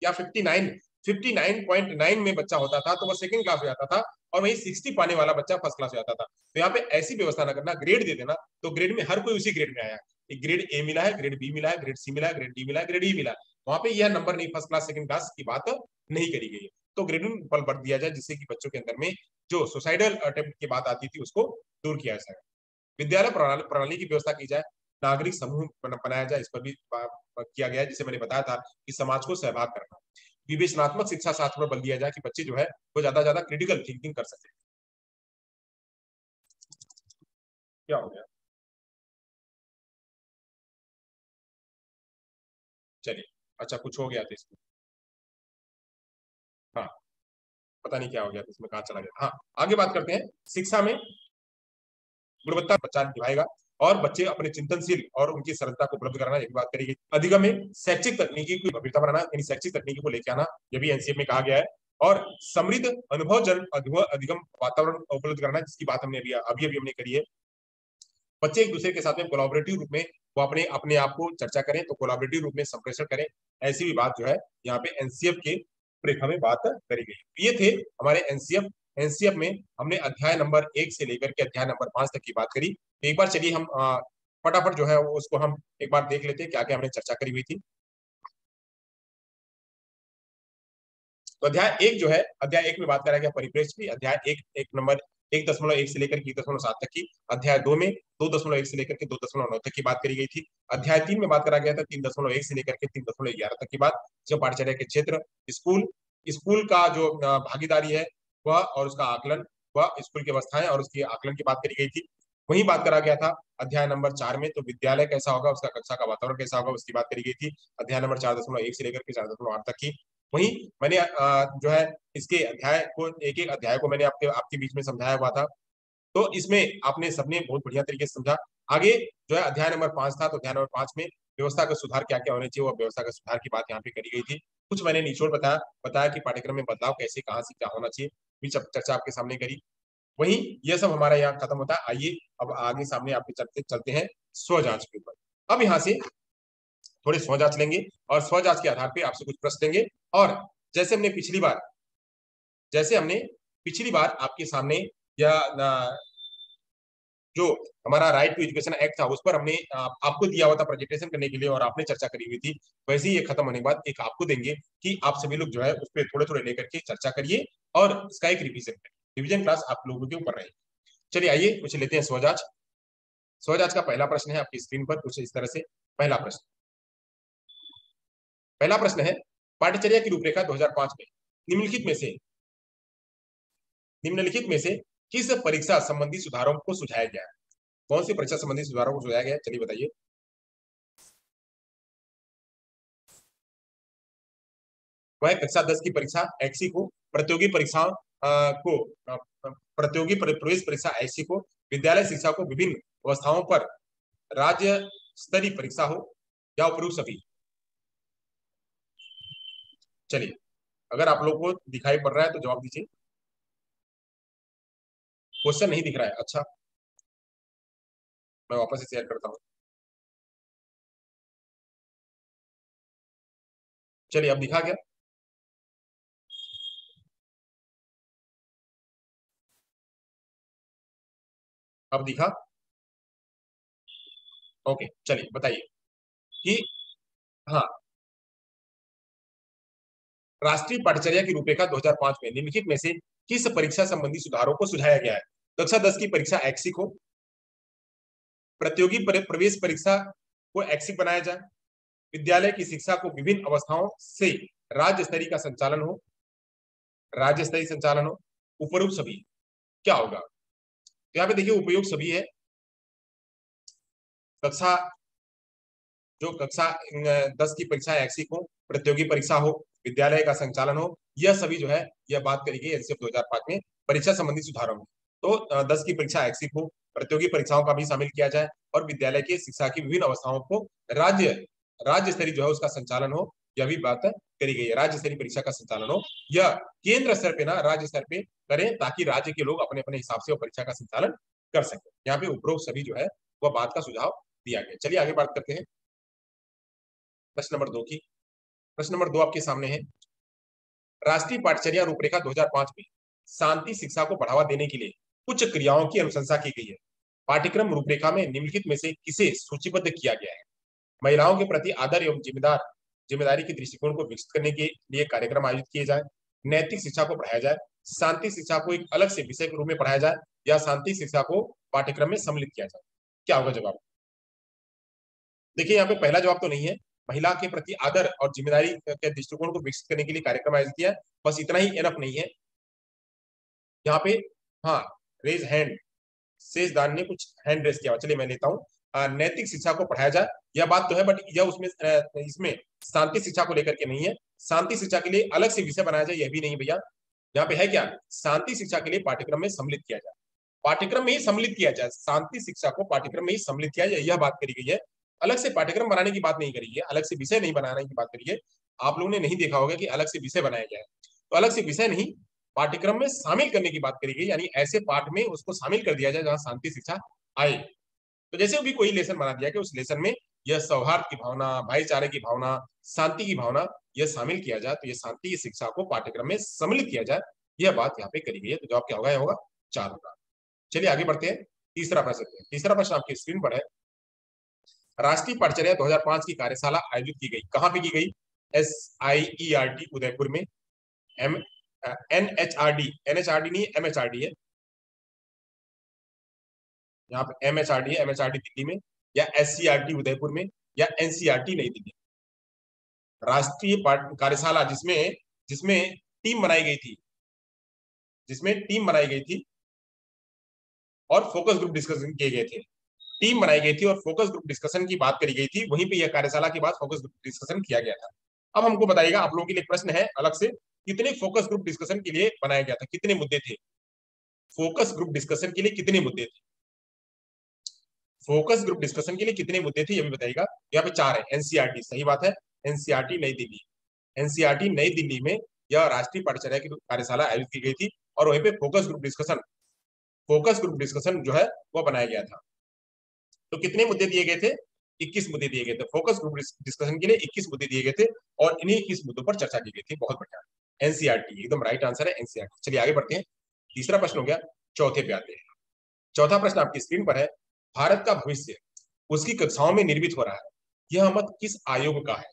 या 59.9 में बच्चा होता था तो वह सेकंड क्लास में आता था, और वहीं 60 पाने वाला बच्चा फर्स्ट क्लास में आता था। तो यहाँ पे ऐसी व्यवस्था ना करना, ग्रेड दे देना। तो ग्रेड में हर कोई उसी ग्रेड में आया, ग्रेड ए मिला है, ग्रेड बी मिला है, ग्रेड सी मिला है, ग्रेड डी मिला है, ग्रेड ई मिला है। वहां पे यह नंबर नहीं, फर्स्ट क्लास सेकंड क्लास की बात नहीं करी गई है। तो ग्रेडिंग पर बढ़ दिया जाए जिससे कि बच्चों के अंदर में जो सुसाइडल अटेम्प्ट की बात आती थी उसको दूर किया जा सके। विद्यालय प्रणाली की व्यवस्था की जाए, नागरिक समूह बनाया जाए, इस पर भी किया गया है, जिसे मैंने बताया था कि समाज को सहभाग करना। विवेचनात्मक शिक्षा शास्त्र पर बल दिया जाए कि बच्चे जो है वो ज्यादा क्रिटिकल थिंकिंग कर सके। क्या हो गया? चलिए, अच्छा कुछ हो गया था इसमें। हाँ, पता नहीं क्या हो गया था इसमें, कहाँ चला गया। हाँ, आगे बात करते हैं। शिक्षा में गुणवत्ता बच्चा निभाएगा और बच्चे अपने चिंतनशील और उनकी सरलता को उपलब्ध कराना, ये भी बात करेगी। अधिगम में शैक्षिक तकनीकी की भव्यता बनाना, यानी शैक्षिक तकनीकी को लेके आना, ये भी एनसीएफ में कहा गया है। और समृद्ध अनुभवजन अधिगम वातावरण उपलब्ध कराना, जिसकी बात हमने अभी अभी अभी हमने करी है। बच्चे एक दूसरे के साथ में कोलैबोरेटिव रूप में वो अपने अपने आप को चर्चा करें, तो कोलैबोरेटिव रूप में संप्रेषण करें, ऐसी भी बात जो है यहाँ पे एनसीएफ के रेखा में बात करी गई। ये थे हमारे एनसीएफ। एनसीएफ में हमने अध्याय नंबर 1 से लेकर के अध्याय नंबर 5 तक की बात करी। तो एक बार चलिए हम फटाफट जो है उसको हम एक बार देख लेते हैं क्या क्या हमने चर्चा करी हुई थी। तो अध्याय 1 जो है, अध्याय 1 में बात करा गया परिप्रेक्ष्य की। अध्याय 1 से लेकर के 1.7 तक की। अध्याय 2 में 2.1 से लेकर के 2.9 तक की बात करी गई थी। अध्याय 3 में बात करा गया था 3.1 से लेकर के 3.11 तक की बात, जो पाठचर्या के क्षेत्र, स्कूल स्कूल का जो भागीदारी है वह और उसका आकलन, वह स्कूल की अवस्थाएं और उसकी आकलन की बात करी गई थी। वही बात करा गया था अध्याय नंबर 4 में, तो विद्यालय कैसा होगा, उसका कक्षा का वातावरण कैसा होगा, उसकी बात करी गई थी अध्याय नंबर 4.1 से लेकर के 4.8 तक की। वहीं मैंने जो है इसके अध्याय को, एक एक अध्याय को मैंने आपके आपके बीच में समझाया हुआ था, तो इसमें आपने सबने बहुत बढ़िया तरीके से समझा। आगे जो है अध्याय नंबर 5 था, तो अध्याय नंबर 5 में व्यवस्था का सुधार क्या क्या होने चाहिए, वो व्यवस्था का सुधार की बात यहाँ पे करी गई थी। कुछ मैंने निचोड़ बताया बताया कि पाठ्यक्रम में बदलाव कैसे, कहाँ से क्या होना चाहिए, भी चर्चा आपके सामने करी। वहीं यह सब हमारा यहाँ खत्म होता है। आइए अब आगे सामने आपके चलते चलते हैं स्व जांच के ऊपर। अब यहाँ से थोड़े स्व जांच लेंगे और स्व जांच के आधार पे आपसे कुछ प्रश्न लेंगे। और जैसे हमने पिछली बार जैसे हमने पिछली बार आपके सामने या जो हमारा राइट टू एजुकेशन एक्ट था उस पर हमने आपको दिया हुआ था प्रेजेंटेशन करने के लिए और आपने चर्चा करी हुई थी, वैसे ही ये खत्म होने के बाद एक आपको देंगे कि आप सभी लोग जो है उस पर थोड़े थोड़े लेकर के चर्चा करिए और इसका एक रिविजन करिए। रिविजन क्लास आप लोगों के ऊपर रहेगी। चलिए आइए कुछ लेते हैं स्वजाच। स्वजाच का पहला प्रश्न है आपकी स्क्रीन पर कुछ इस तरह से। पहला प्रश्न है, पाठ्यचर्या की रूपरेखा 2005 में निम्नलिखित में से निम्नलिखित में से किस परीक्षा संबंधी सुधारों को सुझाया गया है? कौन सी परीक्षा संबंधी सुधारों को सुझाया गया है, चलिए बताइए। वह कक्षा 10 की परीक्षा ऐसी को, प्रतियोगी परीक्षाओं को प्रतियोगी प्रवेश परीक्षा ऐसी को, विद्यालय शिक्षा को विभिन्न अवस्थाओं पर राज्य स्तरीय परीक्षा हो, या उपरोक्त सभी। चलिए, अगर आप लोग को दिखाई पड़ रहा है तो जवाब दीजिए। क्वेश्चन नहीं दिख रहा है, अच्छा मैं वापस से शेयर करता हूँ। चलिए, अब दिखा गया। अब दिखा। ओके, चलिए बताइए कि हाँ, राष्ट्रीय पाठ्यचर्या की रूपरेखा 2005 में निम्नलिखित में से किस परीक्षा संबंधी सुधारों को सुझाया गया है? कक्षा 10 की परीक्षा ऐच्छिक हो, प्रतियोगी प्रवेश परीक्षा को ऐच्छिक बनाया जाए, विद्यालय की शिक्षा को विभिन्न अवस्थाओं से राज्य स्तरीय का संचालन हो, राज्य स्तरीय संचालन हो, उपरोक्त सभी। क्या होगा? तो यहाँ पे देखिए उपयोग सभी है, कक्षा जो कक्षा 10 की परीक्षा ऐच्छिक हो, प्रतियोगी परीक्षा हो, विद्यालय का संचालन हो, यह सभी जो है यह बात करी गई एनसीएफ 2005 में परीक्षा संबंधी सुधारों में। तो 10 की परीक्षा ऐच्छिक हो, प्रतियोगी परीक्षाओं का भी शामिल किया जाए और विद्यालय की शिक्षा की विभिन्न अवस्थाओं को राज्य राज्य स्तरीय जो है उसका संचालन हो, यह भी बात करी गई है। राज्य स्तरीय परीक्षा का संचालन हो, यह केंद्र स्तर पे ना राज्य स्तर पे करें, ताकि राज्य के लोग अपने अपने हिसाब से वो परीक्षा का संचालन कर सके। यहाँ पे उपरोक्त सभी जो है वह बात का सुझाव दिया गया। चलिए आगे बात करते हैं प्रश्न नंबर 2 की। प्रश्न नंबर 2 आपके सामने है। राष्ट्रीय पाठचर्या रूपरेखा 2005 में शांति शिक्षा को बढ़ावा देने के लिए कुछ क्रियाओं की अनुशंसा की गई है। पाठ्यक्रम रूपरेखा में निम्नलिखित में से किसे सूचीबद्ध किया गया है? महिलाओं के प्रति आदर एवं जिम्मेदारी के दृष्टिकोण को विकसित करने के लिए कार्यक्रम आयोजित किए जाए, नैतिक शिक्षा को बढ़ाया जाए, शांति शिक्षा को एक अलग से विषय के रूप में पढ़ाया जाए, या शांति शिक्षा को पाठ्यक्रम में सम्मिलित किया जाए। क्या होगा जवाब? देखिए यहाँ पे पहला जवाब तो नहीं है। महिला के प्रति आदर और जिम्मेदारी के दृष्टिकोण को विकसित करने के लिए कार्यक्रम आयोजित किया है, बस इतना ही एनफ नहीं है। यहाँ पे हाँ, रेज हैंड, शेष दान ने कुछ हैंड रेस किया। चलिए मैं लेता हूँ। नैतिक शिक्षा को पढ़ाया जाए, यह बात तो है, बट यह उसमें इसमें शांति शिक्षा को लेकर के नहीं है। शांति शिक्षा के लिए अलग से विषय बनाया जाए, यह भी नहीं भैया। यहाँ पे है क्या? शांति शिक्षा के लिए पाठ्यक्रम में सम्मिलित किया जाए, पाठ्यक्रम में ही सम्मिलित किया जाए, शांति शिक्षा को पाठ्यक्रम में ही सम्मिलित किया जाए, यह बात करी गई है। अलग से पाठ्यक्रम बनाने की बात नहीं करी है, अलग से विषय नहीं बनाने की बात करी है। आप लोगों ने नहीं देखा होगा कि अलग से विषय बनाया जाए, तो अलग से विषय नहीं, पाठ्यक्रम में शामिल करने की बात करी गई, यानी ऐसे पाठ में उसको शामिल कर दिया जाए जहां शांति शिक्षा आए। तो जैसे भी कोई लेसन बना दिया कि उस लेसन में यह सौहार्द की भावना, भाईचारे की भावना, शांति की भावना यह शामिल किया जाए, तो यह शांति शिक्षा को पाठ्यक्रम में सम्मिलित किया जाए, यह बात यहाँ पे करी गई है। तो जवाब क्या होगा? यह होगा 4 होगा। चलिए आगे बढ़ते हैं। तीसरा प्रश्न, तीसरा प्रश्न आपकी स्क्रीन पर है। राष्ट्रीय पाठचर्या 2005 की कार्यशाला आयोजित की गई, कहां पे की गई? SIERT उदयपुर में, NHRD नहीं, MHRD है, यहाँ पे MHRD है, MHRD दिल्ली में, या SCRT उदयपुर में, या NCRT नई दिल्ली। राष्ट्रीय कार्यशाला जिसमें जिसमें टीम बनाई गई थी, जिसमें टीम बनाई गई थी और फोकस ग्रुप डिस्कशन किए गए थे। टीम बनाई गई थी और फोकस ग्रुप डिस्कशन की बात करी गई थी, वहीं पे यह कार्यशाला के बाद फोकस ग्रुप डिस्कशन किया गया था। अब हमको बताइएगा, आप लोगों के लिए प्रश्न है अलग से, कितने फोकस ग्रुप डिस्कशन के लिए बनाया गया था, कितने मुद्दे थे? फोकस ग्रुप डिस्कशन के लिए कितने मुद्दे थे? फोकस ग्रुप डिस्कशन के लिए कितने मुद्दे थे, ये भी बताइएगा। यहाँ पे 4 है। एनसीईआरटी, सही बात है, एनसीईआरटी नई दिल्ली, एनसीईआरटी नई दिल्ली में यह राष्ट्रीय पाठचर्या की कार्यशाला आयोजित की गई थी और वहीं पे फोकस ग्रुप डिस्कशन जो है वो बनाया गया था। तो कितने मुद्दे दिए गए थे? 21 मुद्दे दिए गए थे। फोकस ग्रुप डिस्कशन के लिए 21 मुद्दे दिए गए थे और इन्हीं 21 मुद्दों पर चर्चा की गई थी। बहुत बढ़िया, एनसीईआरटी एकदम राइट आंसर है, एनसीईआरटी। चलिए आगे बढ़ते हैं। तीसरा प्रश्न हो गया, चौथे पे आते हैं। चौथा प्रश्न आपकी स्क्रीन पर है। भारत का भविष्य उसकी कक्षाओं में निर्मित हो रहा है, यह मत किस आयोग का है?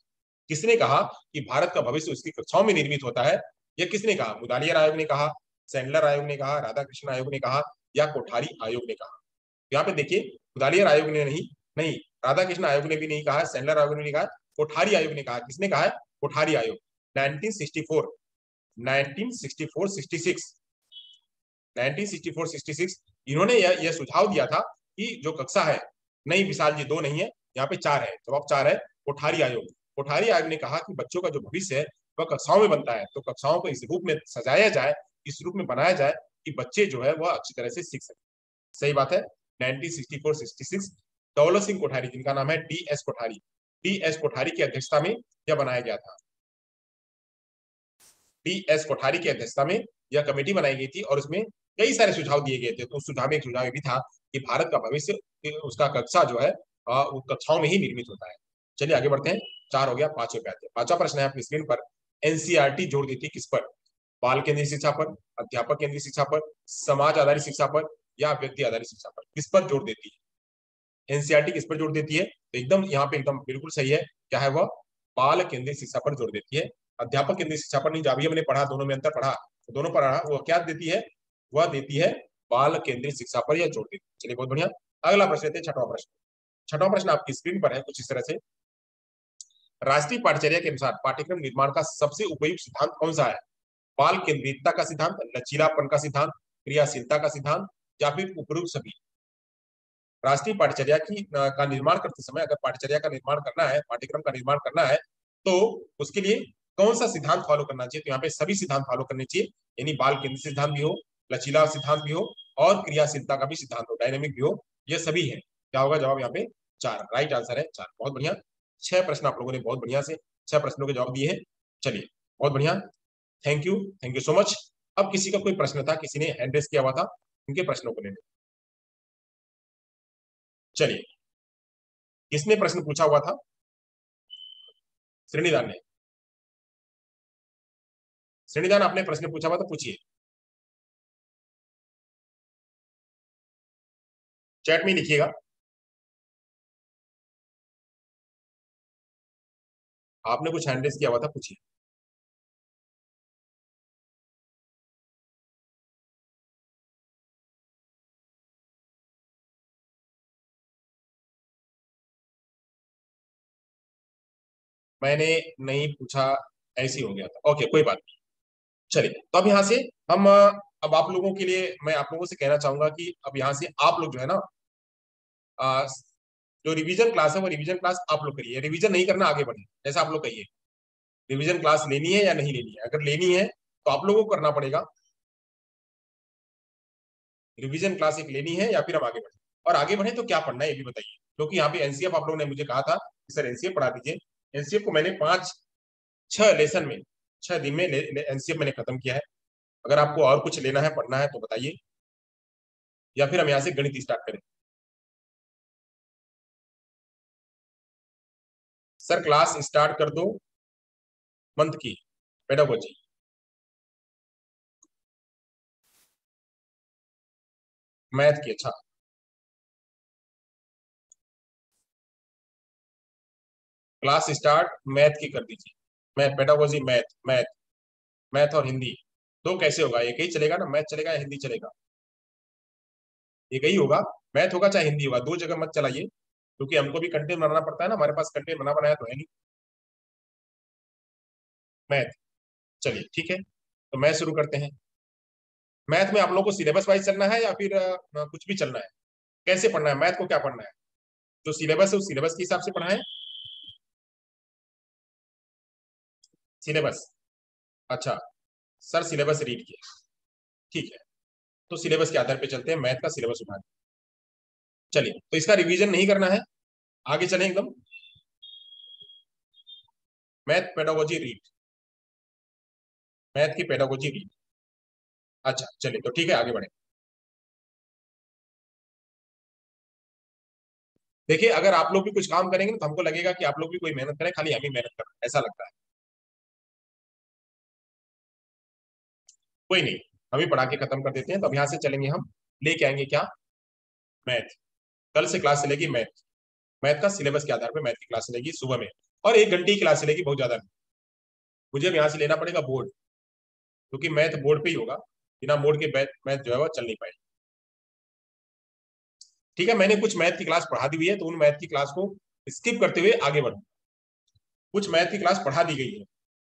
किसने कहा कि भारत का भविष्य उसकी कक्षाओं में निर्मित होता है? यह किसने कहा? मुदालियर आयोग ने कहा, सैंडलर आयोग ने कहा, राधाकृष्ण आयोग ने कहा, या कोठारी आयोग ने कहा? यहाँ पे देखिए, मुदालियर आयोग ने नहीं, नहीं राधाकृष्ण आयोग ने भी नहीं कहा, सैंडलर आयोग ने नहीं कहा, कोठारी आयोग ने कहा। किसने कहा है? कोठारी आयोग। 1964 66 1964-66 इन्होंने यह सुझाव दिया था कि जो कक्षा है, नहीं विशाल जी, 2 नहीं है, यहाँ पे 4 है, जवाब 4 है, कोठारी आयोग। कोठारी आयोग ने कहा कि बच्चों का जो भविष्य है वह कक्षाओं में बनता है, तो कक्षाओं को इस रूप में सजाया जाए, इस रूप में बनाया जाए कि बच्चे जो है वह अच्छी तरह से सीख सके। सही बात है। 1964-66 दौलत सिंह कोठारी, जिनका नाम है DS कोठारी, DS कोठारी की अध्यक्षता में यह बनाया गया था। DS कोठारी की अध्यक्षता में यह कमेटी बनाई गई थी और उसमें कई सारे सुझाव दिए गए थे। तो उस सुझाव में एक सुझाव भी था कि भारत का भविष्य उसका कक्षा जो है वो कक्षाओं में ही निर्मित होता है। चलिए आगे बढ़ते हैं। 4 हो गया, 5वें पे आते हैं। 5वां प्रश्न है आपकी स्क्रीन पर। एनसीईआरटी जोड़ देती है किस पर? बाल केंद्रीय शिक्षा पर, अध्यापक केंद्रीय शिक्षा पर, समाज आधारित शिक्षा पर, या व्यक्ति आधारित शिक्षा पर? किस पर जोड़ देती है एनसीईआरटी? किस पर जोड़ देती है? तो एकदम यहाँ पे एकदम बिल्कुल सही है। क्या है वह? बाल केंद्रीय शिक्षा पर जोड़ देती है, अध्यापक केंद्रीय शिक्षा पर नहीं। जो अभी हमने पढ़ा, दोनों में अंतर पढ़ा, तो दोनों पर वो क्या देती है? वह देती है बाल केंद्रीय शिक्षा पर यह जोड़ देती है। चलिए बहुत बढ़िया। अगला प्रश्न लेते हैं, 6वां प्रश्न। 6वां प्रश्न आपकी स्क्रीन पर है कुछ इस तरह से। राष्ट्रीय पाठचर्या के अनुसार पाठ्यक्रम निर्माण का सबसे उपयुक्त सिद्धांत कौन सा है? बाल केंद्रितता का सिद्धांत, लचीलापन का सिद्धांत, क्रियाशीलता का सिद्धांत, या फिर उपरोक्त सभी? राष्ट्रीय पाठ्यचर्या का निर्माण करते समय अगर पाठ्यचर्या का निर्माण करना है, पाठ्यक्रम का निर्माण करना है, तो उसके लिए कौन सा सिद्धांत फॉलो करना चाहिए? तो यहाँ पे सभी सिद्धांत फॉलो करने चाहिए, यानी बाल केंद्रित सिद्धांत भी हो, लचीला सिद्धांत भी हो, और क्रियाशीलता का भी सिद्धांत हो, डायनेमिक भी हो, ये सभी है। क्या होगा जवाब यहाँ पे? 4। राइट आंसर है 4। बहुत बढ़िया। 6 प्रश्न आप लोगों ने बहुत बढ़िया से 6 प्रश्नों के जवाब दिए हैं। चलिए, बहुत बढ़िया, थैंक यू सो मच। अब किसी का कोई प्रश्न था, किसी ने हैंड रेस किया हुआ था, उनके प्रश्नों को ले लें। चलिए, किसने प्रश्न पूछा हुआ था? श्रेणीदान ने। श्रेणीदान, आपने प्रश्न पूछा हुआ था, पूछिए। चैट में लिखिएगा। आपने कुछ हैंड रेस किया हुआ था, पूछिए। मैंने नहीं पूछा, ऐसे ही हो गया था। ओके, कोई बात नहीं। चलिए, तो अब यहाँ से हम अब आप लोगों के लिए मैं आप लोगों से कहना चाहूंगा कि अब यहाँ से आप लोग जो है ना, अ, जो रिवीजन क्लास है वो रिवीजन क्लास आप लोग करिए। रिवीजन नहीं करना, आगे बढ़े, जैसा आप लोग कहिए। रिवीजन क्लास लेनी है या नहीं लेनी है? अगर लेनी है तो आप लोगों को करना पड़ेगा। रिवीजन क्लास एक लेनी है या फिर हम आगे बढ़े? और आगे बढ़े तो क्या पढ़ना है ये भी बताइए, क्योंकि यहाँ पे एनसीएफ आप लोगों ने मुझे कहा था कि सर एनसीएफ पढ़ा दीजिए। एनसीएफ को मैंने 5-6 लेसन में 6 दिन में एनसीएफ मैंने खत्म किया है। अगर आपको और कुछ लेना है, पढ़ना है तो बताइए, या फिर हम यहाँ से गणित स्टार्ट करें। सर क्लास स्टार्ट कर दो मंथ की, पेडागोजी। मैथ की, अच्छा। क्लास स्टार्ट मैथ की कर दीजिए। Math, pedagogy, math math math और हिंदी। तो कैसे होगा? एक ही चलेगा ना? मैथ चलेगा या हिंदी चलेगा? एक ही होगा। मैथ होगा चाहे हिंदी होगा, दो जगह मत चलाइए, क्योंकि हमको भी कंटेंट बनाना पड़ता है ना, हमारे पास कंटेंट बना बनाया तो है नहीं। मैथ, चलिए ठीक है, तो मैं शुरू करते हैं। मैथ में आप लोगों को सिलेबस वाइज चलना है या फिर कुछ भी चलना है? कैसे पढ़ना है मैथ को? क्या पढ़ना है? जो सिलेबस है उस सिलेबस के हिसाब से पढ़ना है। सिलेबस, अच्छा। सर सिलेबस रीड किया, ठीक है, तो सिलेबस के आधार पे चलते हैं। मैथ का सिलेबस उठा दिया। चलिए, तो इसका रिवीजन नहीं करना है, आगे चलें एकदम। मैथ पेडागोजी रीड, मैथ की पेडागोजी रीड। अच्छा चलिए, तो ठीक है, आगे बढ़े। देखिए, अगर आप लोग भी कुछ काम करेंगे ना, तो हमको लगेगा कि आप लोग भी कोई मेहनत करें, खाली हम ही मेहनत कर रहे हैं, ऐसा लगता है। कोई नहीं, अभी पढ़ा के खत्म कर देते हैं। तो अब यहाँ से चलेंगे, हम लेके आएंगे क्या? मैथ। कल से क्लास चलेगी मैथ। मैथ का सिलेबस के आधार पर मैथ की क्लास चलेगी सुबह में, और 1 घंटे की क्लास चलेगी, बहुत ज्यादा नहीं। मुझे अब यहाँ से लेना पड़ेगा बोर्ड, क्योंकि मैथ बोर्ड पे ही होगा। बिना बोर्ड के मैथ मैथ जो है वो चल नहीं पाएगी। ठीक है, मैंने कुछ मैथ की क्लास पढ़ा दी हुई है, तो उन मैथ की क्लास को स्किप करते हुए आगे बढ़ो। कुछ मैथ की क्लास पढ़ा दी गई है,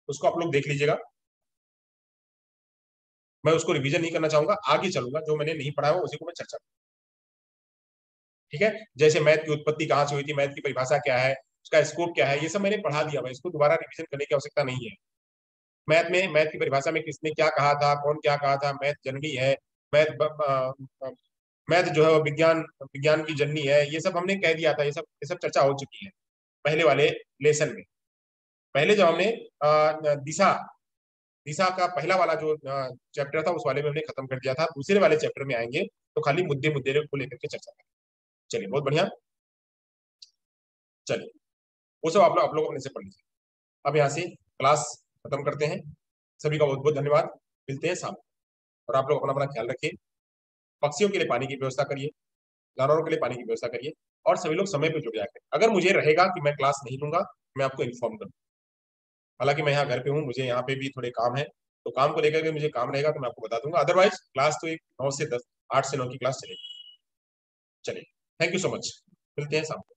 उसको आप लोग देख लीजिएगा। मैं उसको रिवीजन नहीं करना चाहूंगा, आगे चलूंगा, जो मैंने नहीं पढ़ा है उसी को मैं चर्चा करूंगा। ठीक है, जैसे मैथ की उत्पत्ति कहाँ से हुई थी, मैथ की परिभाषा क्या है, उसका स्कोप क्या है, ये सब मैंने पढ़ा दिया है, इसको दोबारा रिवीजन करने की आवश्यकता नहीं है। मैथ में, मैथ की परिभाषा में किसने क्या कहा था, कौन क्या कहा था, मैथ जननी है, मैथ मैथ जो है वो विज्ञान, विज्ञान की जननी है, ये सब हमने कह दिया था। ये सब चर्चा हो चुकी है पहले वाले लेसन में। पहले जब हमने दिशा दिशा का पहला वाला जो चैप्टर था, उस वाले में हमने खत्म कर दिया था। दूसरे वाले चैप्टर में आएंगे तो खाली मुद्दे मुद्दे को लेकर के चर्चा करेंगे। चलिए, बहुत बढ़िया। चलिए, वो सब आप लोग अपने से पढ़ लीजिए। अब यहाँ से क्लास खत्म करते हैं। सभी का बहुत बहुत धन्यवाद। मिलते हैं शाम को। और आप लोग अपना अपना ख्याल रखिए। पक्षियों के लिए पानी की व्यवस्था करिए, जानवरों के लिए पानी की व्यवस्था करिए, और सभी लोग समय पर जुड़ जाकर। अगर मुझे रहेगा कि मैं क्लास नहीं लूंगा, मैं आपको इन्फॉर्म करूँ। हालांकि मैं यहाँ घर पे हूँ, मुझे यहाँ पे भी थोड़े काम है, तो काम को लेकर के मुझे काम रहेगा तो मैं आपको बता दूंगा। अदरवाइज क्लास तो एक 9 से 10, 8 से 9 की क्लास चलेगी। चलिए, थैंक यू सो मच। मिलते हैं शाम को।